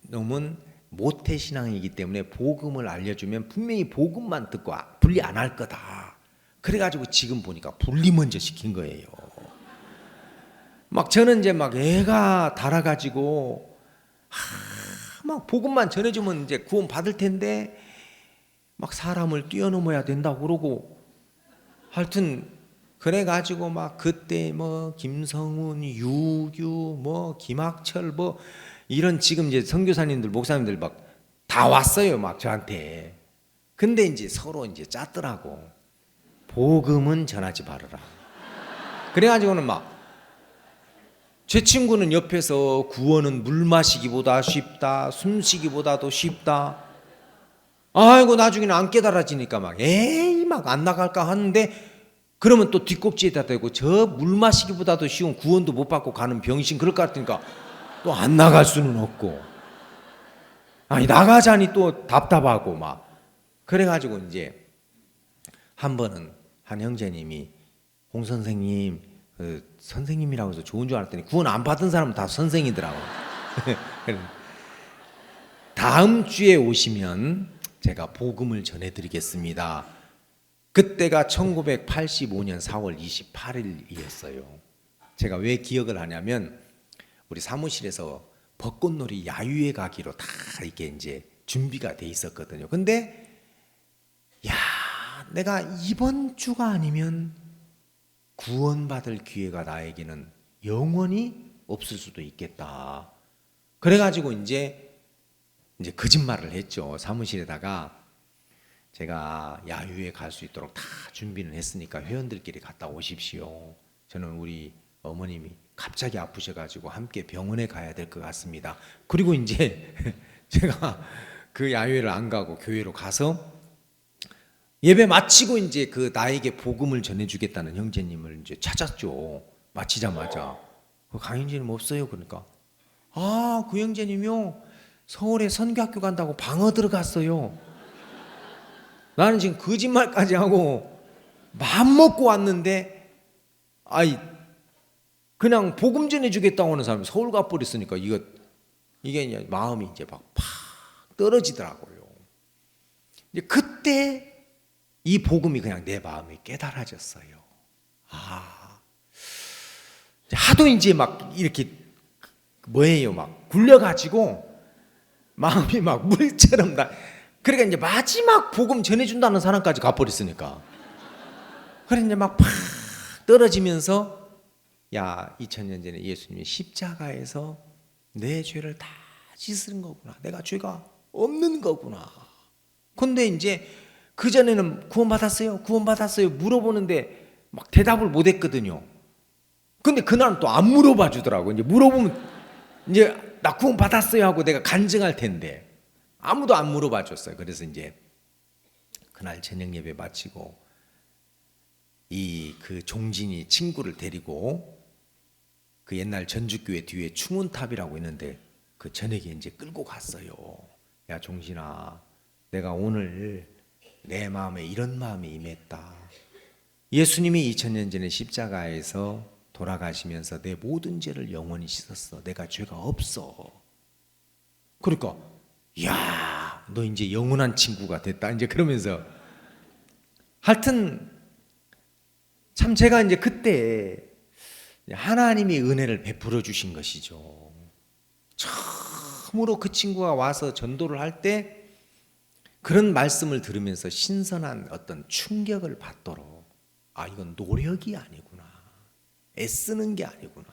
놈은 모태신앙이기 때문에 복음을 알려주면 분명히 복음만 듣고 분리 안 할 거다. 그래가지고 지금 보니까 분리 먼저 시킨 거예요. 막 저는 이제 막 애가 달아가지고 막 복음만 전해주면 이제 구원 받을 텐데 막 사람을 뛰어넘어야 된다고 그러고 하여튼 그래가지고 막 그때 뭐 김성훈, 유규, 뭐 김학철 뭐 이런 지금 이제 선교사님들 목사님들 막 다 왔어요. 막 저한테. 근데 이제 서로 이제 짰더라고. 복음은 전하지 말아라. 그래가지고는 막 제 친구는 옆에서 구원은 물 마시기보다 쉽다, 숨쉬기보다도 쉽다. 아이고 나중에는 안 깨달아지니까 막 에이 막 안 나갈까 하는데 그러면 또 뒷꼭지에다 대고 저 물 마시기보다도 쉬운 구원도 못 받고 가는 병신 그럴 것 같으니까 또 안 나갈 수는 없고, 아니 나가자니 또 답답하고 막 그래가지고 이제 한 번은 한 형제님이 홍 선생님 선생님이라고 해서 좋은 줄 알았더니 구원 안 받은 사람은 다 선생이더라고. 다음 주에 오시면 제가 복음을 전해드리겠습니다. 그때가 1985년 4월 28일이었어요. 제가 왜 기억을 하냐면 우리 사무실에서 벚꽃놀이 야유회 가기로 다 이게 이제 준비가 돼 있었거든요. 근데 야, 내가 이번 주가 아니면 구원받을 기회가 나에게는 영원히 없을 수도 있겠다. 그래가지고 이제 거짓말을 했죠. 사무실에다가 제가 야유회 갈 수 있도록 다 준비는 했으니까 회원들끼리 갔다 오십시오. 저는 우리 어머님이 갑자기 아프셔가지고 함께 병원에 가야 될 것 같습니다. 그리고 이제 제가 그 야유회를 안 가고 교회로 가서 예배 마치고 이제 그 나에게 복음을 전해주겠다는 형제님을 이제 찾았죠. 마치자마자 그 강형제님 없어요. 그러니까 그 형제님이요 서울에 선교학교 간다고 방어 들어갔어요. 나는 지금 거짓말까지 하고 마음 먹고 왔는데 그냥 복음 전해주겠다고 하는 사람이 서울 가버렸으니까 이게 이제 마음이 이제 막 팍 떨어지더라고요. 이제 그때 이 복음이 그냥 내 마음에 깨달아졌어요. 하도 이제 막 이렇게 막 굴려가지고 마음이 막 물처럼 그러니까 이제 마지막 복음 전해준다는 사람까지 가버렸으니까. 그래 이제 막 팍 떨어지면서 2000년 전에 예수님이 십자가에서 내 죄를 다 씻은 거구나. 내가 죄가 없는 거구나. 근데 이제 그전에는 구원받았어요? 물어보는데 막 대답을 못 했거든요. 근데 그날은 또 안 물어봐 주더라고. 이제 물어보면 이제 나 구원받았어요 하고 내가 간증할 텐데 아무도 안 물어봐 줬어요. 그래서 이제 그날 저녁 예배 마치고 그 종진이 친구를 데리고 그 옛날 전주교회 뒤에 충운탑이라고 있는데 그 저녁에 이제 끌고 갔어요. 야 종진아, 내가 오늘 내 마음에 이런 마음이 임했다. 예수님이 2000년 전에 십자가에서 돌아가시면서 내 모든 죄를 영원히 씻었어. 내가 죄가 없어. 그러니까 야, 너 이제 영원한 친구가 됐다. 이제 그러면서 하여튼 참 제가 이제 그때 하나님이 은혜를 베풀어 주신 것이죠. 처음으로 그 친구가 와서 전도를 할 때 그런 말씀을 들으면서 신선한 어떤 충격을 받도록 이건 노력이 아니구나. 애쓰는 게 아니구나.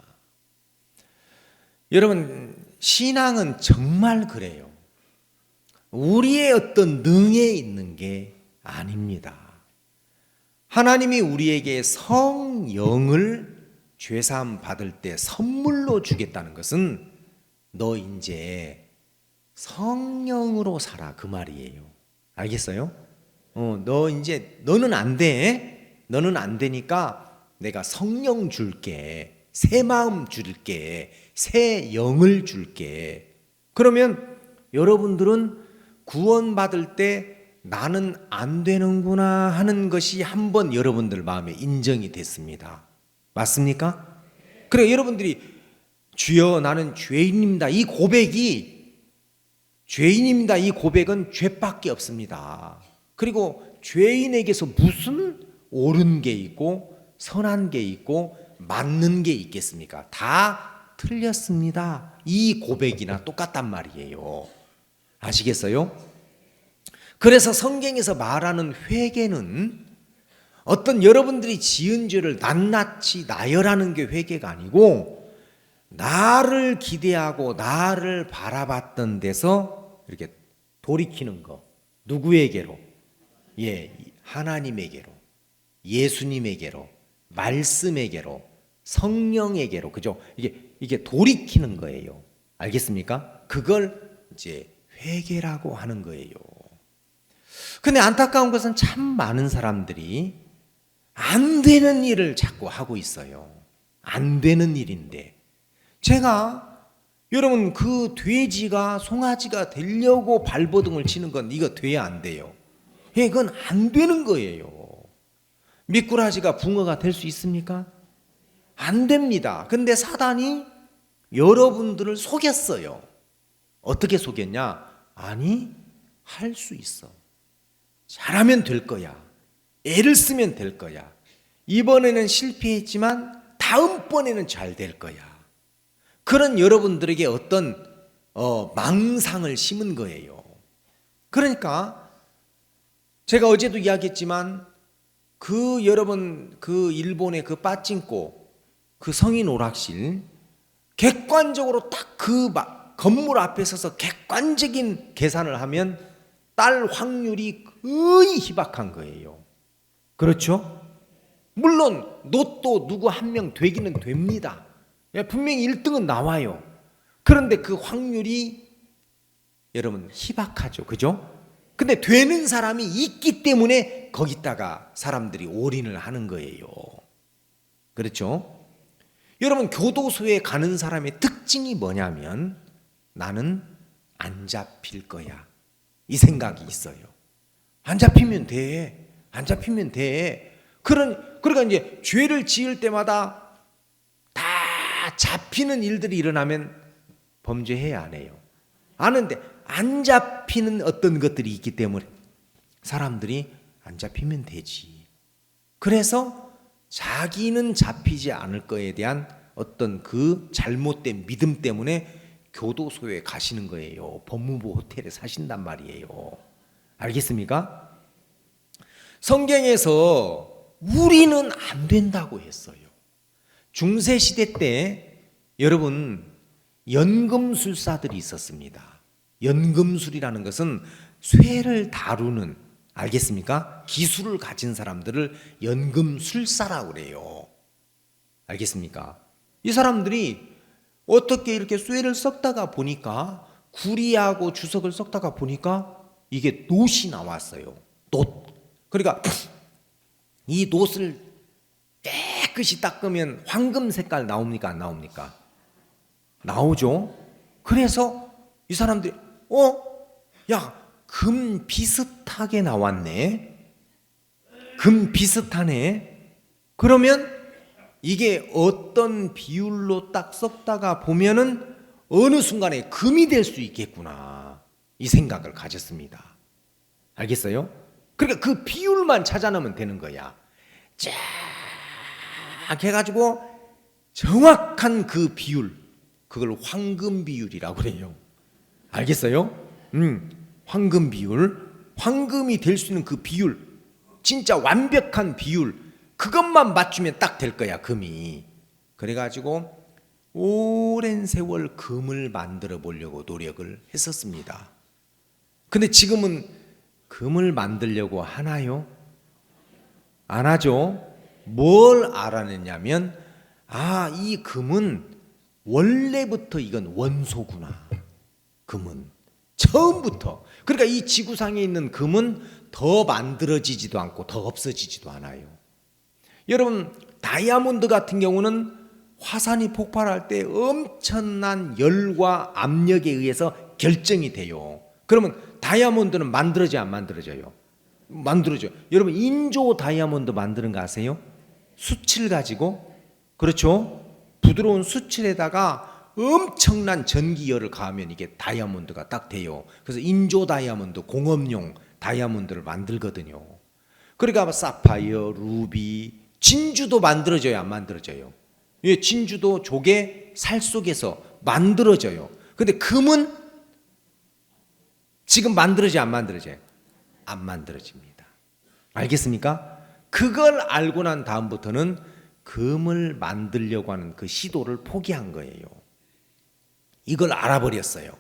여러분 신앙은 정말 그래요. 우리의 어떤 능에 있는 게 아닙니다. 하나님이 우리에게 성령을 죄사함 받을 때 선물로 주겠다는 것은 너 이제 성령으로 살아 그 말이에요. 알겠어요? 너 이제 너는 안 돼. 너는 안 되니까 내가 성령 줄게. 새 마음 줄게. 새 영을 줄게. 그러면 여러분들은 구원받을 때 나는 안 되는구나 하는 것이 한번 여러분들 마음에 인정이 됐습니다. 맞습니까? 그래 여러분들이 주여 나는 죄인입니다. 이 고백은 죄밖에 없습니다. 그리고 죄인에게서 무슨 옳은 게 있고 선한 게 있고 맞는 게 있겠습니까? 다 틀렸습니다. 이 고백이나 똑같단 말이에요. 아시겠어요? 그래서 성경에서 말하는 회개는 어떤 여러분들이 지은 죄를 낱낱이 나열하는 게 회개가 아니고 나를 기대하고 나를 바라봤던 데서 이렇게 돌이키는 거. 누구에게로? 하나님에게로, 예수님에게로, 말씀에게로, 성령에게로. 그죠? 이게 돌이키는 거예요. 알겠습니까? 그걸 이제 회개라고 하는 거예요. 근데 안타까운 것은 참 많은 사람들이 안 되는 일을 자꾸 하고 있어요. 안 되는 일인데. 제가 여러분 그 돼지가 송아지가 되려고 발버둥을 치는 건 이거 돼야 안 돼요. 이건 안 되는 거예요. 미꾸라지가 붕어가 될 수 있습니까? 안 됩니다. 근데 사단이 여러분들을 속였어요. 어떻게 속였냐? 아니, 할 수 있어. 잘하면 될 거야. 애를 쓰면 될 거야. 이번에는 실패했지만 다음번에는 잘 될 거야. 그런 여러분들에게 어떤 망상을 심은 거예요. 그러니까 제가 어제도 이야기했지만 여러분 그 일본의 그 빠찡코 그 성인 오락실 객관적으로 딱 그 건물 앞에 서서 객관적인 계산을 하면 딸 확률이 거의 희박한 거예요. 그렇죠? 물론 로또 누구 한 명 되기는 됩니다. 분명히 1등은 나와요. 그런데 그 확률이 여러분 희박하죠. 그죠? 근데 되는 사람이 있기 때문에 거기다가 사람들이 올인을 하는 거예요. 그렇죠? 여러분 교도소에 가는 사람의 특징이 뭐냐면 나는 안 잡힐 거야. 이 생각이 있어요. 안 잡히면 돼. 안 잡히면 돼. 그러니까 이제 죄를 지을 때마다 다 잡히는 일들이 일어나면 범죄해야 안 해요. 아는데 안 잡히는 어떤 것들이 있기 때문에 사람들이 안 잡히면 되지. 그래서 자기는 잡히지 않을 거에 대한 어떤 그 잘못된 믿음 때문에 교도소에 가시는 거예요. 법무부 호텔에 사신단 말이에요. 알겠습니까? 성경에서 우리는 안 된다고 했어요. 중세시대 때 여러분 연금술사들이 있었습니다. 연금술이라는 것은 쇠를 다루는, 알겠습니까? 기술을 가진 사람들을 연금술사라고 그래요. 알겠습니까? 이 사람들이 어떻게 이렇게 쇠를 썩다가 보니까 구리하고 주석을 썩다가 보니까 이게 놋이 나왔어요. 놋. 그러니까 이 놋을 깨끗이 닦으면 황금 색깔 나옵니까? 안 나옵니까? 나오죠. 그래서 이 사람들이 야, 금 비슷하게 나왔네. 금 비슷하네. 그러면 이게 어떤 비율로 딱 섞다가 보면은 어느 순간에 금이 될 수 있겠구나. 이 생각을 가졌습니다. 알겠어요? 그러니까 그 비율만 찾아내면 되는 거야. 쫙 해가지고 정확한 그 비율, 그걸 황금 비율이라고 그래요. 알겠어요? 황금 비율, 황금이 될 수 있는 그 비율, 진짜 완벽한 비율, 그것만 맞추면 딱 될 거야, 금이. 그래가지고 오랜 세월 금을 만들어 보려고 노력을 했었습니다. 근데 지금은 금을 만들려고 하나요? 안 하죠. 뭘 알아냈냐면 이 금은 원래부터 이건 원소구나. 금은 처음부터. 그러니까 이 지구상에 있는 금은 더 만들어지지도 않고 더 없어지지도 않아요. 여러분 다이아몬드 같은 경우는 화산이 폭발할 때 엄청난 열과 압력에 의해서 결정이 돼요. 그러면 다이아몬드는 만들어져요, 안 만들어져요? 만들어져요. 여러분 인조 다이아몬드 만드는 거 아세요? 수칠 가지고, 그렇죠? 부드러운 수칠에다가 엄청난 전기열을 가하면 이게 다이아몬드가 딱 돼요. 그래서 인조 다이아몬드, 공업용 다이아몬드를 만들거든요. 그러니까 사파이어, 루비, 진주도 만들어져요, 안 만들어져요? 예, 진주도 조개 살 속에서 만들어져요. 근데 금은 지금 만들어져요, 안 만들어져요? 안 만들어집니다. 알겠습니까? 그걸 알고 난 다음부터는 금을 만들려고 하는 그 시도를 포기한 거예요. 이걸 알아버렸어요.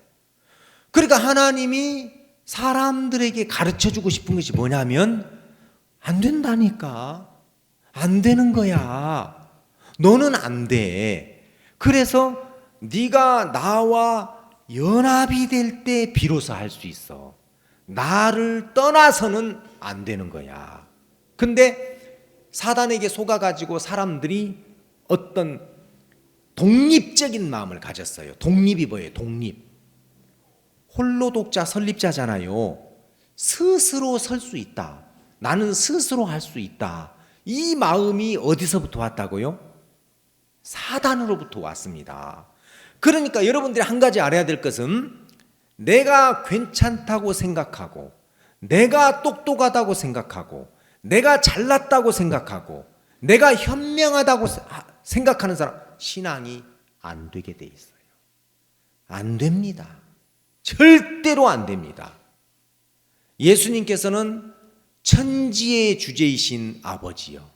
그러니까 하나님이 사람들에게 가르쳐주고 싶은 것이 뭐냐면 안 된다니까. 안 되는 거야. 너는 안 돼. 그래서 네가 나와 연합이 될 때 비로소 할 수 있어. 나를 떠나서는 안 되는 거야. 근데 사단에게 속아가지고 사람들이 어떤 독립적인 마음을 가졌어요. 독립이 뭐예요? 독립. 홀로 독자 설립자잖아요. 스스로 설 수 있다. 나는 스스로 할 수 있다. 이 마음이 어디서부터 왔다고요? 사단으로부터 왔습니다. 그러니까 여러분들이 한 가지 알아야 될 것은 내가 괜찮다고 생각하고 내가 똑똑하다고 생각하고 내가 잘났다고 생각하고 내가 현명하다고 생각하는 사람 신앙이 안 되게 돼 있어요. 안 됩니다. 절대로 안 됩니다. 예수님께서는 천지의 주제이신 아버지요,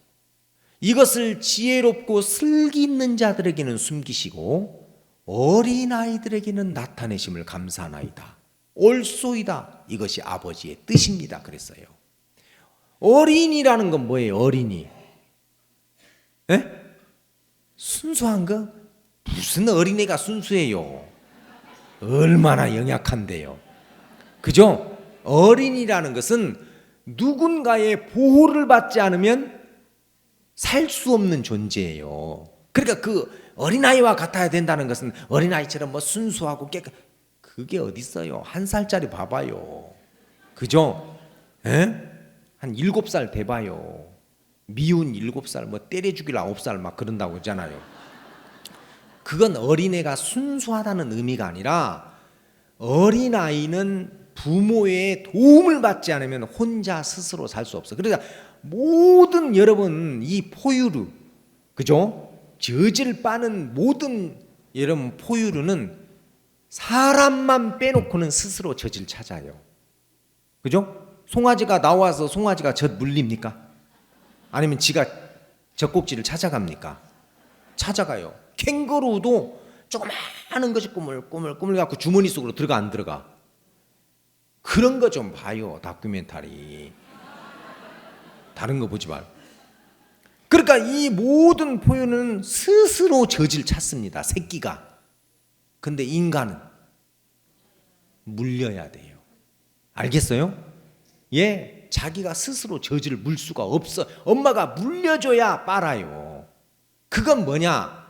이것을 지혜롭고 슬기 있는 자들에게는 숨기시고 어린아이들에게는 나타내심을 감사하나이다. 옳소이다. 이것이 아버지의 뜻입니다. 그랬어요. 어린이라는 건 뭐예요? 어린이. 에? 순수한 거? 무슨 어린애가 순수해요? 얼마나 영약한데요. 그죠? 어린이라는 것은 누군가의 보호를 받지 않으면 살 수 없는 존재예요. 그러니까 그 어린아이와 같아야 된다는 것은 어린아이처럼 뭐 순수하고 그게 어디 있어요? 1살짜리 봐봐요. 그죠? 에? 한 7살 돼봐요. 미운 7살, 뭐 때려 죽일 9살 막 그런다고 하잖아요. 그건 어린애가 순수하다는 의미가 아니라 어린아이는 부모의 도움을 받지 않으면 혼자 스스로 살 수 없어. 그러니까 모든 여러분 이 포유류, 그죠? 젖을 빠는 모든 여러분 포유류는 사람만 빼놓고는 스스로 젖을 찾아요. 그죠? 송아지가 나와서 송아지가 젖 물립니까? 아니면 지가 젖꼭지를 찾아갑니까? 찾아가요. 캥거루도 조그마한 것이 꾸물꾸물 갖고 주머니 속으로 들어가 안 들어가? 그런 거 좀 봐요. 다큐멘터리. 다른 거 보지 말고. 그러니까 이 모든 포유는 스스로 젖을 찾습니다. 새끼가. 근데 인간은 물려야 돼요. 알겠어요? 예, 자기가 스스로 젖을 물 수가 없어. 엄마가 물려줘야 빨아요. 그건 뭐냐?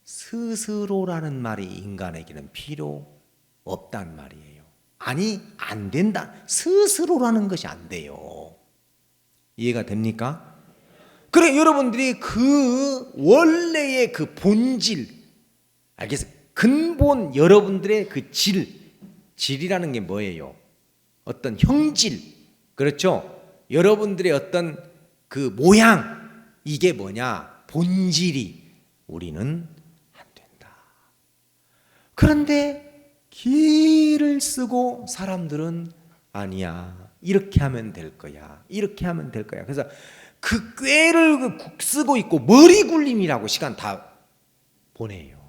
스스로라는 말이 인간에게는 필요 없단 말이에요. 아니, 안 된다. 스스로라는 것이 안 돼요. 이해가 됩니까? 그래, 여러분들이 그 원래의 그 본질, 알겠어요? 근본 여러분들의 그 질이라는 게 뭐예요? 어떤 형질, 그렇죠? 여러분들의 어떤 그 모양, 이게 뭐냐? 본질이 우리는 안 된다. 그런데 길을 쓰고 사람들은 아니야, 이렇게 하면 될 거야, 이렇게 하면 될 거야. 그래서 그 꾀를 쓰고 있고 머리 굴림이라고 시간 다 보내요.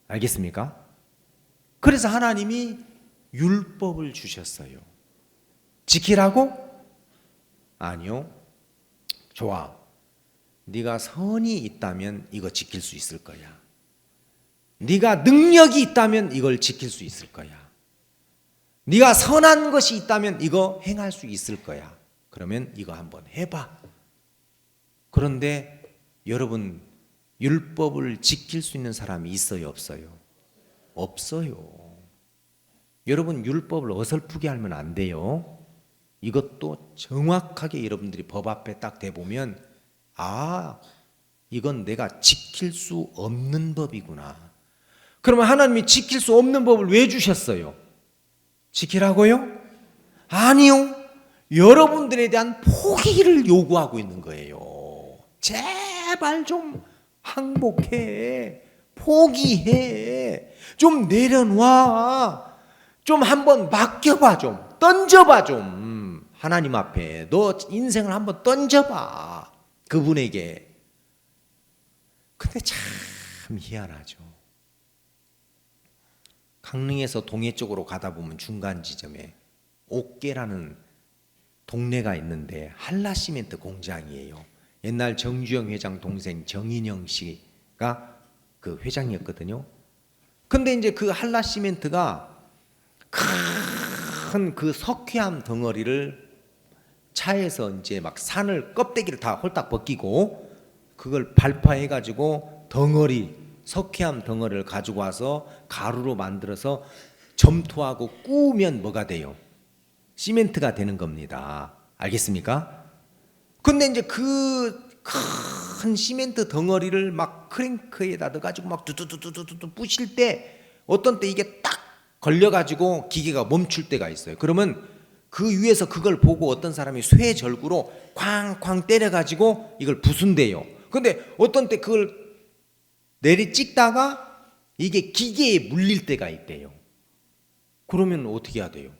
알겠습니까? 그래서 하나님이 율법을 주셨어요. 지키라고? 아니요. 좋아. 네가 선이 있다면 이거 지킬 수 있을 거야. 네가 능력이 있다면 이걸 지킬 수 있을 거야. 네가 선한 것이 있다면 이거 행할 수 있을 거야. 그러면 이거 한번 해봐. 그런데 여러분, 율법을 지킬 수 있는 사람이 있어요, 없어요? 없어요. 여러분, 율법을 어설프게 하면 안 돼요. 이것도 정확하게 여러분들이 법 앞에 딱 대보면, 아, 이건 내가 지킬 수 없는 법이구나. 그러면 하나님이 지킬 수 없는 법을 왜 주셨어요? 지키라고요? 아니요. 여러분들에 대한 포기를 요구하고 있는 거예요. 제발 좀 항복해. 포기해. 좀 내려놔. 좀 한번 맡겨봐. 좀 던져봐. 좀 하나님 앞에 너 인생을 한번 던져봐. 그분에게. 근데 참 희한하죠. 강릉에서 동해 쪽으로 가다 보면 중간 지점에 옥계라는 동네가 있는데 한라시멘트 공장이에요. 옛날 정주영 회장 동생 정인영 씨가 그 회장이었거든요. 근데 이제 그 한라시멘트가 큰 그 석회암 덩어리를 차에서 이제 막 산을 껍데기를 다 홀딱 벗기고 그걸 발파해 가지고 덩어리, 석회암 덩어리를 가지고 와서 가루로 만들어서 점토하고 꾸우면 뭐가 돼요? 시멘트가 되는 겁니다. 알겠습니까? 근데 이제 그 큰 시멘트 덩어리를 막 크랭크에다 넣어가지고 막 두두두두두두 부실 때 어떤 때 이게 딱 걸려가지고 기계가 멈출 때가 있어요. 그러면 그 위에서 그걸 보고 어떤 사람이 쇠절구로 쾅쾅 때려가지고 이걸 부순대요. 근데 어떤 때 그걸 내리 찍다가 이게 기계에 물릴 때가 있대요. 그러면 어떻게 해야 돼요?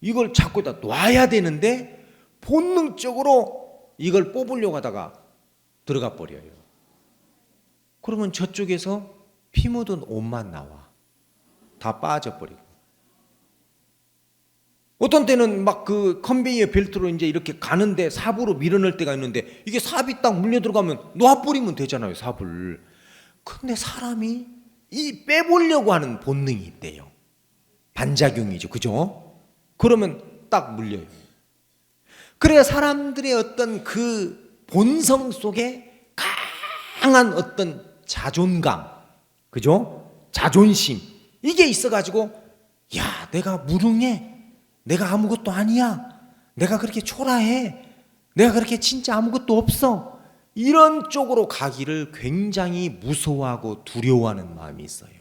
이걸 자꾸 다 놔야 되는데 본능적으로 이걸 뽑으려고 하다가 들어가 버려요. 그러면 저쪽에서 피 묻은 옷만 나와. 다 빠져버리고. 어떤 때는 막 그 컨베이어 벨트로 이제 이렇게 가는데 삽으로 밀어넣을 때가 있는데 이게 삽이 딱 물려 들어가면 놔버리면 되잖아요, 삽을. 근데 사람이 이 빼보려고 하는 본능이 있대요. 반작용이죠, 그죠? 그러면 딱 물려요. 그래야 사람들의 어떤 그 본성 속에 강한 어떤 자존감, 그죠? 자존심, 이게 있어가지고, 야, 내가 무능해. 내가 아무것도 아니야. 내가 그렇게 초라해. 내가 그렇게 진짜 아무것도 없어. 이런 쪽으로 가기를 굉장히 무서워하고 두려워하는 마음이 있어요.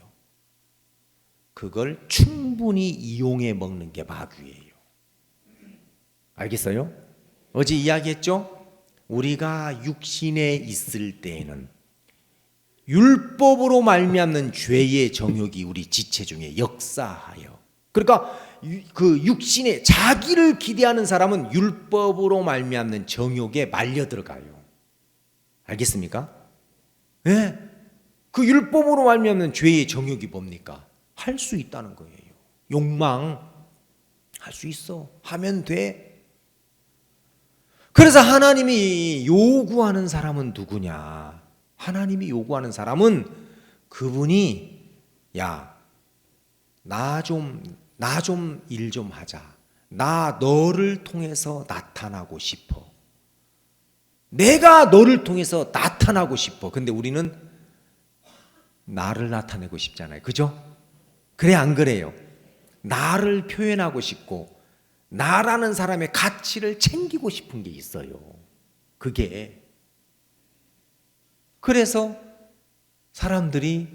그걸 충분히 이용해 먹는 게 마귀예요. 알겠어요? 어제 이야기했죠? 우리가 육신에 있을 때에는 율법으로 말미암는 죄의 정욕이 우리 지체 중에 역사하여, 그러니까 그 육신에 자기를 기대하는 사람은 율법으로 말미암는 정욕에 말려 들어가요. 알겠습니까? 네. 그 율법으로 말미암는 죄의 정욕이 뭡니까? 할 수 있다는 거예요. 욕망 할 수 있어. 하면 돼. 그래서 하나님이 요구하는 사람은 누구냐? 하나님이 요구하는 사람은 그분이 야, 나 좀 일 좀 하자. 나 너를 통해서 나타나고 싶어. 내가 너를 통해서 나타나고 싶어. 근데 우리는 나를 나타내고 싶잖아요. 그죠? 그래 안 그래요? 나를 표현하고 싶고 나라는 사람의 가치를 챙기고 싶은 게 있어요. 그게. 그래서 사람들이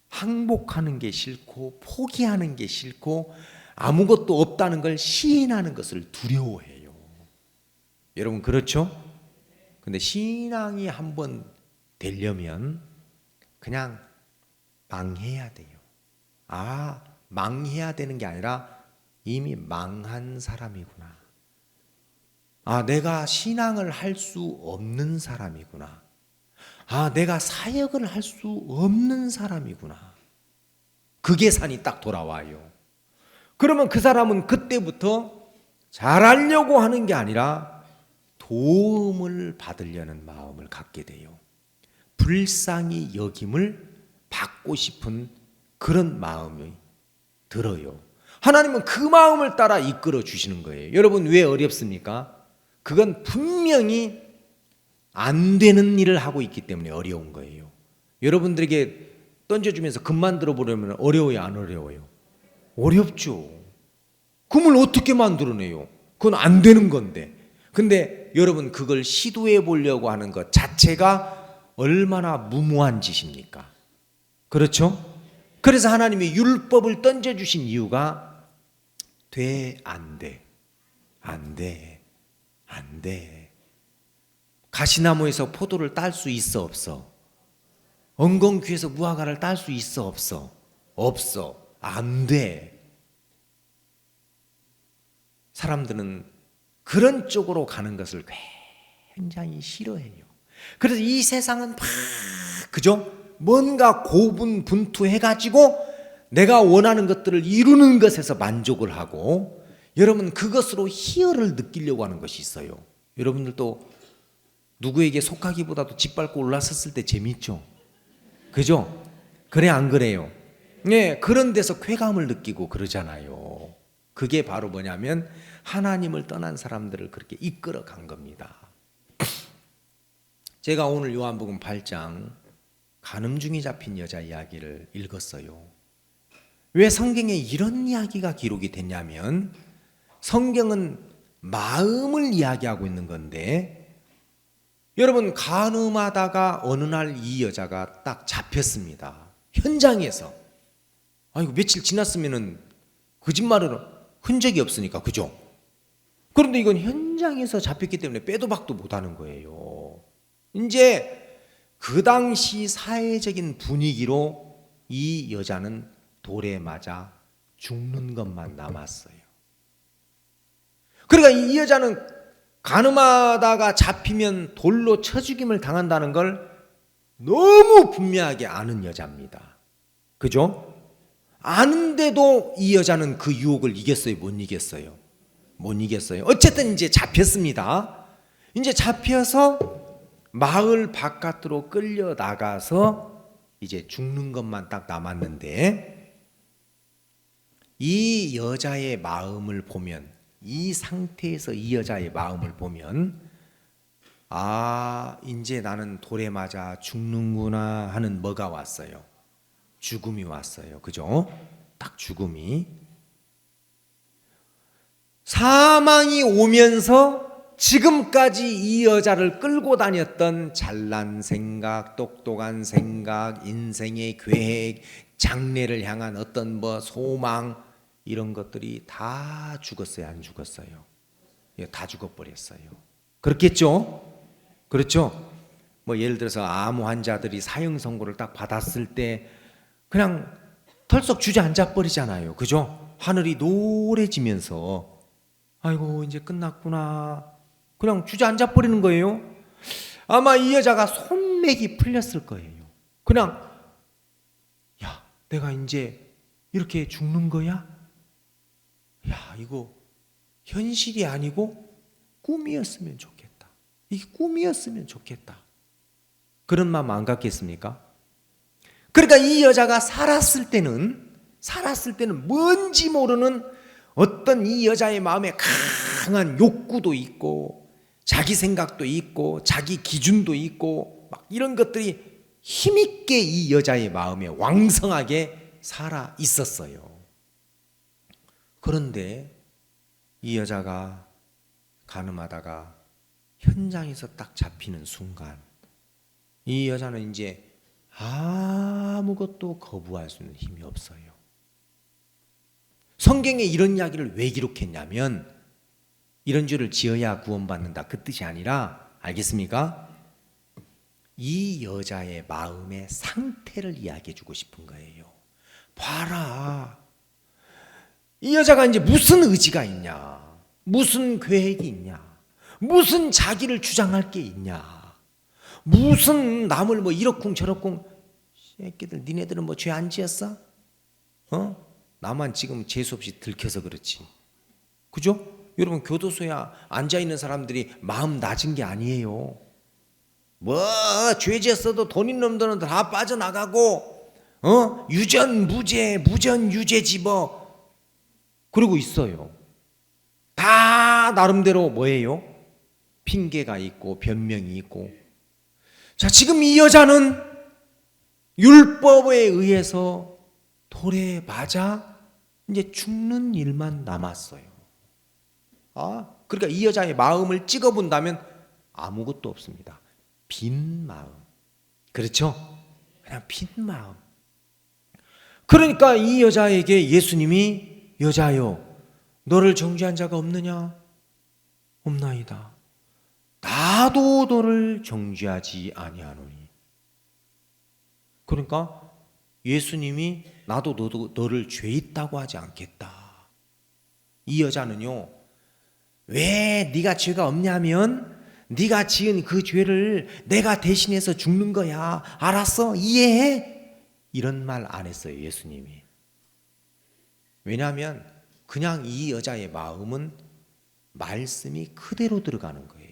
항복하는 게 싫고 포기하는 게 싫고 아무것도 없다는 걸 시인하는 것을 두려워해요. 여러분 그렇죠? 근데 신앙이 한번 되려면 그냥 망해야 돼요. 아, 망해야 되는 게 아니라 이미 망한 사람이구나. 아, 내가 신앙을 할 수 없는 사람이구나. 아, 내가 사역을 할 수 없는 사람이구나. 그 계산이 딱 돌아와요. 그러면 그 사람은 그때부터 잘하려고 하는 게 아니라 도움을 받으려는 마음을 갖게 돼요. 불쌍히 여김을 받고 싶은 그런 마음이 들어요. 하나님은 그 마음을 따라 이끌어 주시는 거예요. 여러분 왜 어렵습니까? 그건 분명히 안 되는 일을 하고 있기 때문에 어려운 거예요. 여러분들에게 던져주면서 금 만들어 보려면 어려워요, 안 어려워요? 어렵죠. 금을 어떻게 만들어내요? 그건 안 되는 건데. 근데 여러분 그걸 시도해 보려고 하는 것 자체가 얼마나 무모한 짓입니까? 그렇죠? 그래서 하나님이 율법을 던져주신 이유가 돼, 안 돼, 안 돼, 안 돼. 가시나무에서 포도를 딸 수 있어, 없어? 엉겅퀴에서 무화과를 딸 수 있어, 없어? 없어. 안 돼. 사람들은 그런 쪽으로 가는 것을 굉장히 싫어해요. 그래서 이 세상은 막 그죠? 뭔가 고분분투해가지고 내가 원하는 것들을 이루는 것에서 만족을 하고 여러분 그것으로 희열을 느끼려고 하는 것이 있어요. 여러분들도 누구에게 속하기보다도 짓밟고 올라섰을 때 재밌죠? 그죠? 그래 안 그래요? 네, 그런 데서 쾌감을 느끼고 그러잖아요. 그게 바로 뭐냐면 하나님을 떠난 사람들을 그렇게 이끌어 간 겁니다. 제가 오늘 요한복음 8장 간음중에 잡힌 여자 이야기를 읽었어요. 왜 성경에 이런 이야기가 기록이 됐냐면 성경은 마음을 이야기하고 있는 건데, 여러분, 간음하다가 어느 날 이 여자가 딱 잡혔습니다. 현장에서. 아이고, 며칠 지났으면은 거짓말을 흔적이 없으니까, 그죠? 그런데 이건 현장에서 잡혔기 때문에 빼도 박도 못하는 거예요. 이제 그 당시 사회적인 분위기로 이 여자는 돌에 맞아 죽는 것만 남았어요. 그러니까 이 여자는 간음하다가 잡히면 돌로 쳐 죽임을 당한다는 걸 너무 분명하게 아는 여자입니다. 그죠? 아는데도 이 여자는 그 유혹을 이겼어요? 못 이겼어요? 못 이겼어요. 어쨌든 이제 잡혔습니다. 이제 잡혀서 마을 바깥으로 끌려 나가서 이제 죽는 것만 딱 남았는데, 이 여자의 마음을 보면, 이 상태에서 이 여자의 마음을 보면, 아, 이제 나는 돌에 맞아 죽는구나 하는 뭐가 왔어요? 죽음이 왔어요. 그죠? 딱 죽음이. 사망이 오면서 지금까지 이 여자를 끌고 다녔던 잘난 생각, 똑똑한 생각, 인생의 계획, 장래를 향한 어떤 소망, 이런 것들이 다 죽었어요? 안 죽었어요? 다 죽어버렸어요. 그렇겠죠? 그렇죠? 예를 들어서 암 환자들이 사형 선고를 딱 받았을 때 그냥 털썩 주저앉아 버리잖아요. 그죠? 하늘이 노래지면서 아이고, 이제 끝났구나. 그냥 주저앉아 버리는 거예요. 아마 이 여자가 손맥이 풀렸을 거예요. 그냥, 야, 내가 이제 이렇게 죽는 거야? 야, 이거 현실이 아니고 꿈이었으면 좋겠다. 이게 꿈이었으면 좋겠다. 그런 마음 안 갖겠습니까? 그러니까 이 여자가 살았을 때는 뭔지 모르는 어떤 이 여자의 마음에 강한 욕구도 있고, 자기 생각도 있고, 자기 기준도 있고, 막 이런 것들이 힘있게 이 여자의 마음에 왕성하게 살아 있었어요. 그런데 이 여자가 간음하다가 현장에서 딱 잡히는 순간, 이 여자는 이제 아무것도 거부할 수 있는 힘이 없어요. 성경에 이런 이야기를 왜 기록했냐면, 이런 죄를 지어야 구원받는다, 그 뜻이 아니라, 알겠습니까? 이 여자의 마음의 상태를 이야기해 주고 싶은 거예요. 봐라, 이 여자가 이제 무슨 의지가 있냐, 무슨 계획이 있냐, 무슨 자기를 주장할 게 있냐, 무슨 남을 이러쿵 저러쿵. 새끼들, 니네들은 죄 안 지었어? 나만 지금 재수없이 들켜서 그렇지. 그죠? 여러분, 교도소에 앉아있는 사람들이 마음 낮은 게 아니에요. 죄 지었어도 돈 있는 놈들은 다 빠져나가고, 유전 무죄, 무전 유죄지 그러고 있어요. 다 나름대로 뭐예요? 핑계가 있고 변명이 있고. 자, 지금 이 여자는 율법에 의해서 돌에 맞아 이제 죽는 일만 남았어요. 그러니까 이 여자의 마음을 찍어본다면 아무것도 없습니다. 빈 마음. 그렇죠? 그냥 빈 마음. 그러니까 이 여자에게 예수님이, 여자여, 너를 정죄한 자가 없느냐? 없나이다. 나도 너를 정죄하지 아니하노니. 그러니까 예수님이 나도 너를 죄 있다고 하지 않겠다. 이 여자는요, 왜 네가 죄가 없냐면 네가 지은 그 죄를 내가 대신해서 죽는 거야. 알았어? 이해해? 이런 말 안 했어요, 예수님이. 왜냐하면 그냥 이 여자의 마음은 말씀이 그대로 들어가는 거예요.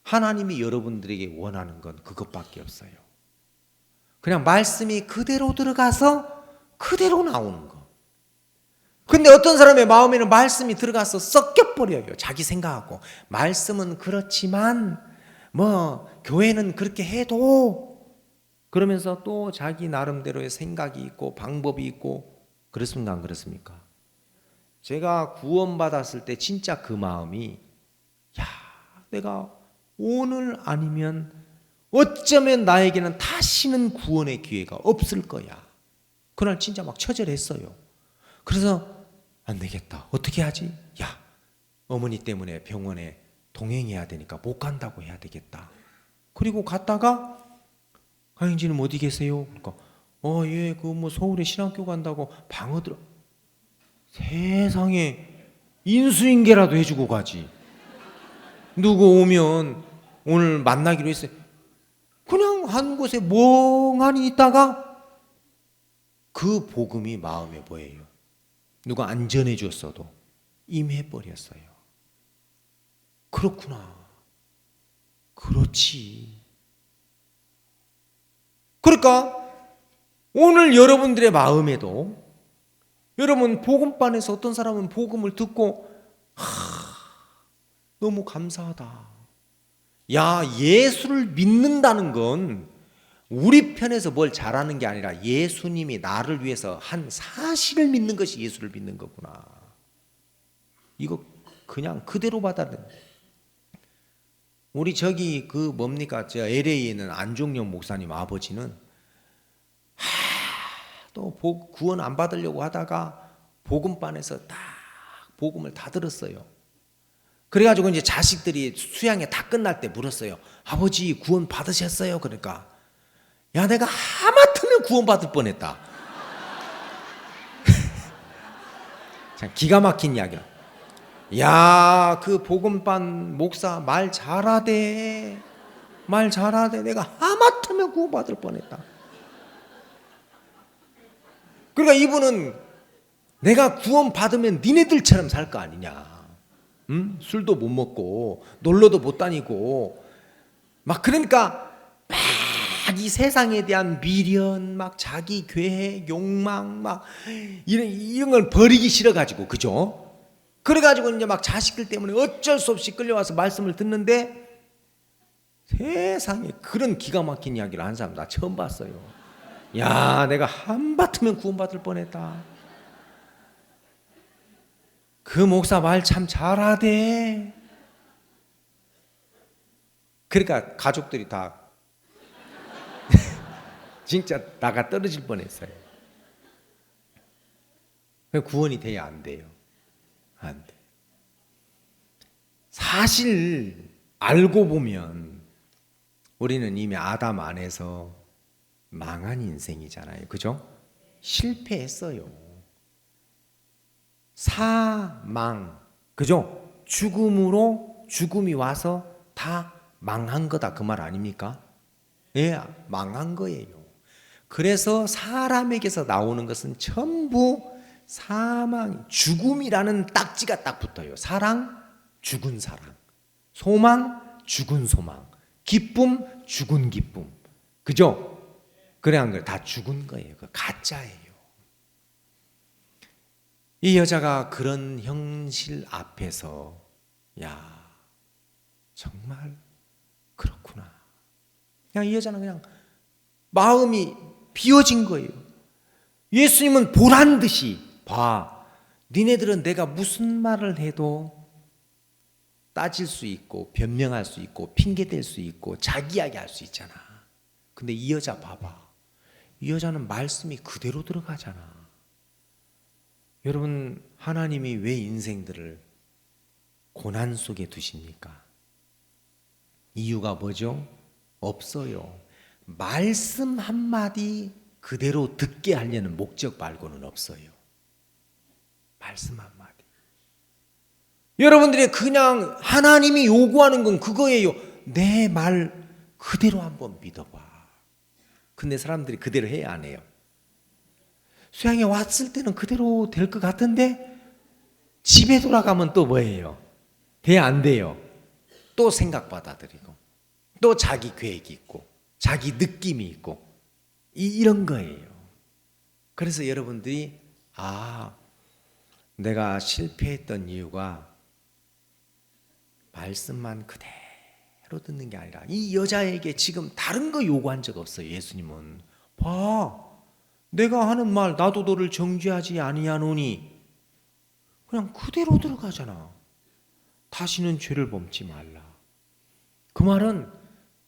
하나님이 여러분들에게 원하는 건 그것밖에 없어요. 그냥 말씀이 그대로 들어가서 그대로 나오는 거. 근데 어떤 사람의 마음에는 말씀이 들어가서 섞여버려요. 자기 생각하고. 말씀은 그렇지만 뭐 교회는 그렇게 해도, 그러면서 또 자기 나름대로의 생각이 있고 방법이 있고. 그렇습니까? 안 그렇습니까? 제가 구원받았을 때 진짜 그 마음이, 야, 내가 오늘 아니면 어쩌면 나에게는 다시는 구원의 기회가 없을 거야. 그날 진짜 막 처절했어요. 그래서 안 되겠다. 어떻게 하지? 야, 어머니 때문에 병원에 동행해야 되니까 못 간다고 해야 되겠다. 그리고 갔다가, 가영진은 어디 계세요? 그러니까 예, 그 뭐 서울에 신학교 간다고 방어 들어. 세상에, 인수인계라도 해주고 가지. 누구 오면 오늘 만나기로 했어요. 그냥 한 곳에 멍하니 있다가 그 복음이 마음에 보여요. 누가 안 전해줬어도 임해버렸어요. 그렇구나. 그렇지. 그러니까 오늘 여러분들의 마음에도, 여러분 복음반에서 어떤 사람은 복음을 듣고 너무 감사하다. 야, 예수를 믿는다는 건 우리 편에서 뭘 잘하는 게 아니라 예수님이 나를 위해서 한 사실을 믿는 것이 예수를 믿는 거구나. 이거 그냥 그대로 받아들여. 우리 저기 그 뭡니까? 저 LA에 있는 안종영 목사님 아버지는 또 구원 안 받으려고 하다가 복음반에서 딱 복음을 다 들었어요. 그래가지고 이제 자식들이 수양회 다 끝날 때 물었어요. 아버지 구원 받으셨어요? 그러니까 야, 내가 하마터면 구원 받을 뻔했다. 참 기가 막힌 이야기야. 야, 그 복음반 목사 말 잘하대. 말 잘하대. 내가 하마터면 구원 받을 뻔했다. 그러니까 이분은 내가 구원 받으면 니네들처럼 살 거 아니냐. 응? 술도 못 먹고 놀러도 못 다니고 막, 그러니까 막 이 세상에 대한 미련, 막 자기 계획, 욕망, 막 이런 걸 버리기 싫어가지고, 그죠? 그래가지고 이제 막 자식들 때문에 어쩔 수 없이 끌려와서 말씀을 듣는데, 세상에 그런 기가 막힌 이야기를 한 사람 나 처음 봤어요. 야, 내가 한바트면 구원받을 뻔했다. 그 목사 말 참 잘하대. 그러니까 가족들이 다 진짜 나가 떨어질 뻔했어요. 구원이 돼야 안 돼요. 안 돼. 사실 알고 보면 우리는 이미 아담 안에서 망한 인생이잖아요. 그죠? 실패했어요. 사망. 그죠? 죽음이 와서 다 망한 거다. 그 말 아닙니까? 예, 망한 거예요. 그래서 사람에게서 나오는 것은 전부 사망, 죽음이라는 딱지가 딱 붙어요. 사랑, 죽은 사랑. 소망, 죽은 소망. 기쁨, 죽은 기쁨. 그죠? 그래 안 그래? 다 죽은 거예요. 그 가짜예요. 이 여자가 그런 현실 앞에서, 야, 정말 그렇구나. 그냥 이 여자는 그냥 마음이 비워진 거예요. 예수님은 보란 듯이 봐. 니네들은 내가 무슨 말을 해도 따질 수 있고 변명할 수 있고 핑계댈 수 있고 자기 이야기할 수 있잖아. 근데 이 여자 봐봐. 이 여자는 말씀이 그대로 들어가잖아. 여러분, 하나님이 왜 인생들을 고난 속에 두십니까? 이유가 뭐죠? 없어요. 말씀 한마디 그대로 듣게 하려는 목적 말고는 없어요. 말씀 한마디. 여러분들이 그냥 하나님이 요구하는 건 그거예요. 내 말 그대로 한번 믿어봐. 근데 사람들이 그대로 해야 안 해요. 수양에 왔을 때는 그대로 될 것 같은데 집에 돌아가면 또 뭐예요? 돼, 안 돼요? 또 생각 받아들이고 또 자기 계획이 있고 자기 느낌이 있고 이런 거예요. 그래서 여러분들이 내가 실패했던 이유가 말씀만 그대로 듣는 게 아니라 이 여자에게 지금 다른 거 요구한 적 없어요. 예수님은 봐, 내가 하는 말 나도 너를 정죄하지 아니하노니 그냥 그대로 들어가잖아. 다시는 죄를 범치 말라. 그 말은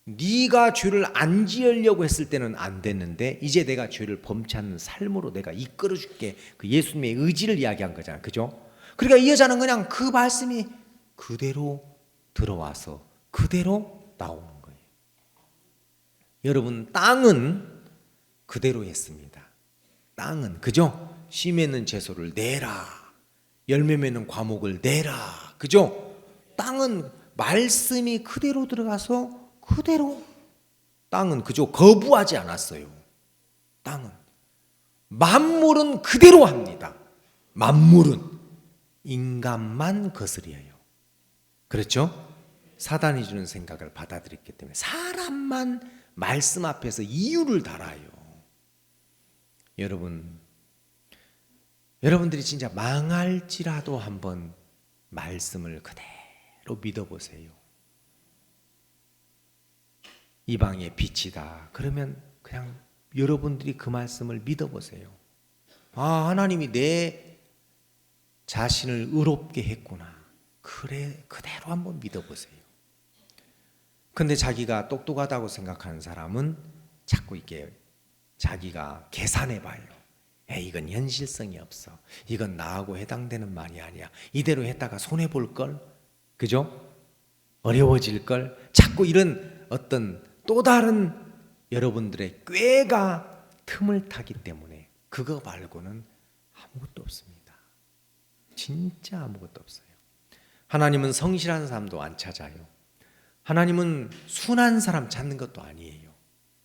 네가 죄를 안 지으려고 했을 때는 안 됐는데 이제 내가 죄를 범치 않는 삶으로 내가 이끌어 줄게. 그 예수님의 의지를 이야기한 거잖아. 그죠? 그러니까 이 여자는 그냥 그 말씀이 그대로 들어와서 그대로 나오는 거예요. 여러분, 땅은 그대로 했습니다. 땅은, 그죠? 씨 맺는 채소를 내라, 열매 맺는 과목을 내라, 그죠? 땅은 말씀이 그대로 들어가서 그대로, 땅은, 그죠? 거부하지 않았어요. 땅은, 만물은 그대로 합니다. 만물은 인간만 거스려요. 그렇죠? 사단이 주는 생각을 받아들였기 때문에 사람만 말씀 앞에서 이유를 달아요. 여러분들이 진짜 망할지라도 한번 말씀을 그대로 믿어보세요. 이방의 빛이다. 그러면 그냥 여러분들이 그 말씀을 믿어보세요. 아, 하나님이 내 자신을 의롭게 했구나. 그래, 그대로 한번 믿어보세요. 근데 자기가 똑똑하다고 생각하는 사람은 자꾸 이게 자기가 계산해봐요. 이건 현실성이 없어. 이건 나하고 해당되는 말이 아니야. 이대로 했다가 손해볼걸? 그죠? 어려워질걸? 자꾸 이런 어떤 또 다른 여러분들의 꾀가 틈을 타기 때문에 그거 말고는 아무것도 없습니다. 진짜 아무것도 없어요. 하나님은 성실한 사람도 안 찾아요. 하나님은 순한 사람 찾는 것도 아니에요.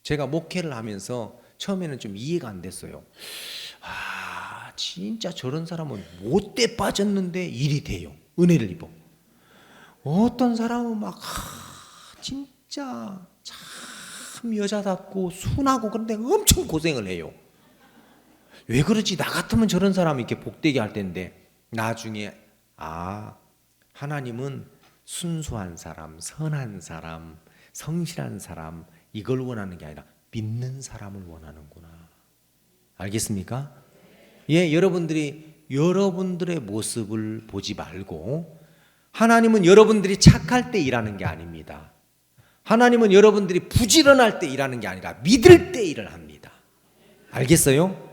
제가 목회를 하면서 처음에는 좀 이해가 안 됐어요. 아, 진짜 저런 사람은 못돼 빠졌는데 일이 돼요. 은혜를 입어. 어떤 사람은 막 진짜 참 여자답고 순하고 그런데 엄청 고생을 해요. 왜 그러지? 나 같으면 저런 사람이 이렇게 복되게 할 텐데. 나중에 하나님은 순수한 사람, 선한 사람, 성실한 사람, 이걸 원하는 게 아니라 믿는 사람을 원하는구나. 알겠습니까? 예, 여러분들의 모습을 보지 말고 하나님은 여러분들이 착할 때 일하는 게 아닙니다. 하나님은 여러분들이 부지런할 때 일하는 게 아니라 믿을 때 일을 합니다. 알겠어요?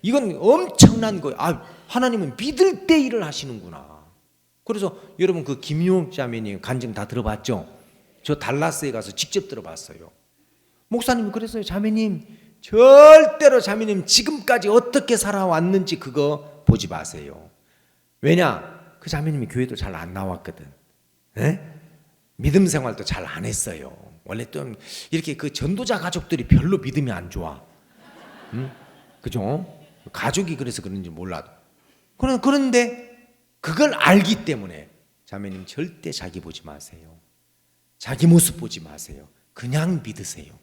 이건 엄청난 거예요. 하나님은 믿을 때 일을 하시는구나. 그래서 여러분 그 김용욱 자매님 간증 다 들어봤죠? 저 달라스에 가서 직접 들어봤어요. 목사님이 그랬어요. 자매님, 절대로 자매님 지금까지 어떻게 살아왔는지 그거 보지 마세요. 왜냐? 그 자매님이 교회도 잘 안 나왔거든. 에? 믿음 생활도 잘 안 했어요. 원래 좀 이렇게 그 전도자 가족들이 별로 믿음이 안 좋아. 응? 그죠? 가족이 그래서 그런지 몰라도. 그런데 그걸 알기 때문에 자매님 절대 자기 보지 마세요. 자기 모습 보지 마세요. 그냥 믿으세요.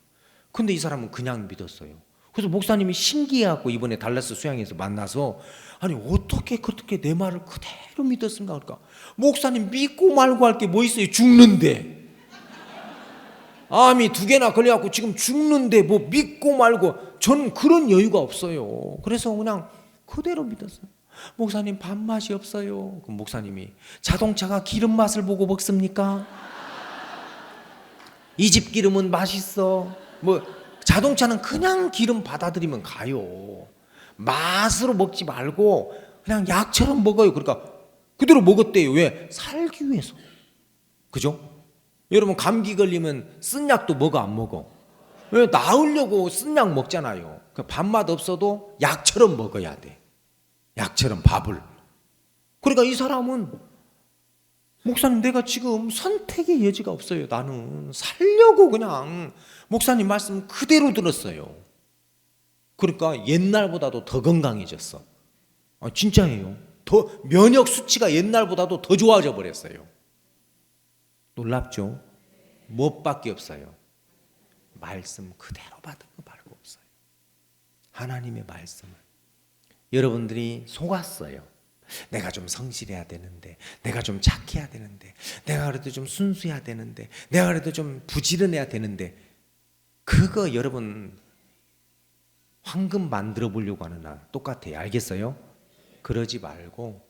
근데 이 사람은 그냥 믿었어요. 그래서 목사님이 신기해갖고 이번에 달라스 수양에서 만나서 아니 어떻게 그렇게 내 말을 그대로 믿었는가 그럴까. 목사님 믿고 말고 할 게 뭐 있어요. 죽는데 암이 2개나 걸려갖고 지금 죽는데 뭐 믿고 말고. 저는 그런 여유가 없어요. 그래서 그냥 그대로 믿었어요. 목사님 밥맛이 없어요. 그럼 목사님이 자동차가 기름 맛을 보고 먹습니까? 이 집 기름은 맛있어. 뭐 자동차는 그냥 기름 받아들이면 가요. 맛으로 먹지 말고 그냥 약처럼 먹어요. 그러니까 그대로 먹었대요. 왜? 살기 위해서. 그죠? 여러분 감기 걸리면 쓴 약도 먹어 안 먹어? 왜? 나으려고 쓴 약 먹잖아요. 밥맛 없어도 약처럼 먹어야 돼. 약처럼 밥을. 그러니까 이 사람은 목사님 내가 지금 선택의 여지가 없어요. 나는 살려고 그냥 목사님 말씀 그대로 들었어요. 그러니까 옛날보다도 더 건강해졌어. 진짜예요. 더 면역 수치가 옛날보다도 더 좋아져 버렸어요. 놀랍죠? 무엇밖에 없어요. 말씀 그대로 받은 거 말고 없어요. 하나님의 말씀을. 여러분들이 속았어요. 내가 좀 성실해야 되는데, 내가 좀 착해야 되는데, 내가 그래도 좀 순수해야 되는데, 내가 그래도 좀 부지런해야 되는데, 그거 여러분 황금 만들어 보려고 하는 나 똑같아요. 알겠어요? 그러지 말고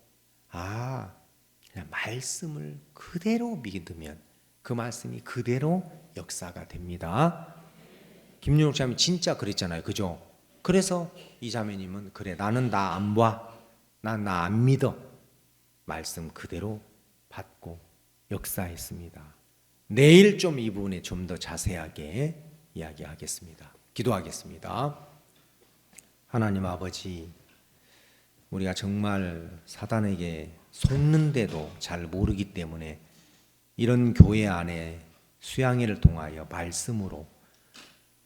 그냥 말씀을 그대로 믿으면 그 말씀이 그대로 역사가 됩니다. 김윤옥 자매 진짜 그랬잖아요. 그죠? 그래서 이 자매님은 그래 나는 나 안 봐. 난 나 안 믿어. 말씀 그대로 받고 역사했습니다. 내일 좀 이 부분에 좀 더 자세하게 이야기하겠습니다. 기도하겠습니다. 하나님 아버지, 우리가 정말 사단에게 속는데도 잘 모르기 때문에 이런 교회 안에 수양회를 통하여 말씀으로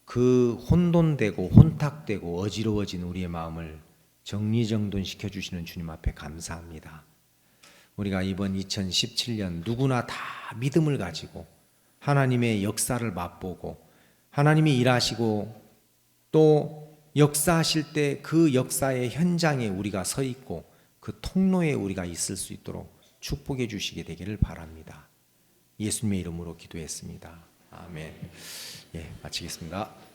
그 혼돈되고 혼탁되고 어지러워진 우리의 마음을 정리정돈시켜 주시는 주님 앞에 감사합니다. 우리가 이번 2017년 누구나 다 믿음을 가지고 하나님의 역사를 맛보고 하나님이 일하시고 또 역사하실 때 그 역사의 현장에 우리가 서 있고 그 통로에 우리가 있을 수 있도록 축복해 주시게 되기를 바랍니다. 예수님의 이름으로 기도했습니다. 아멘. 마치겠습니다.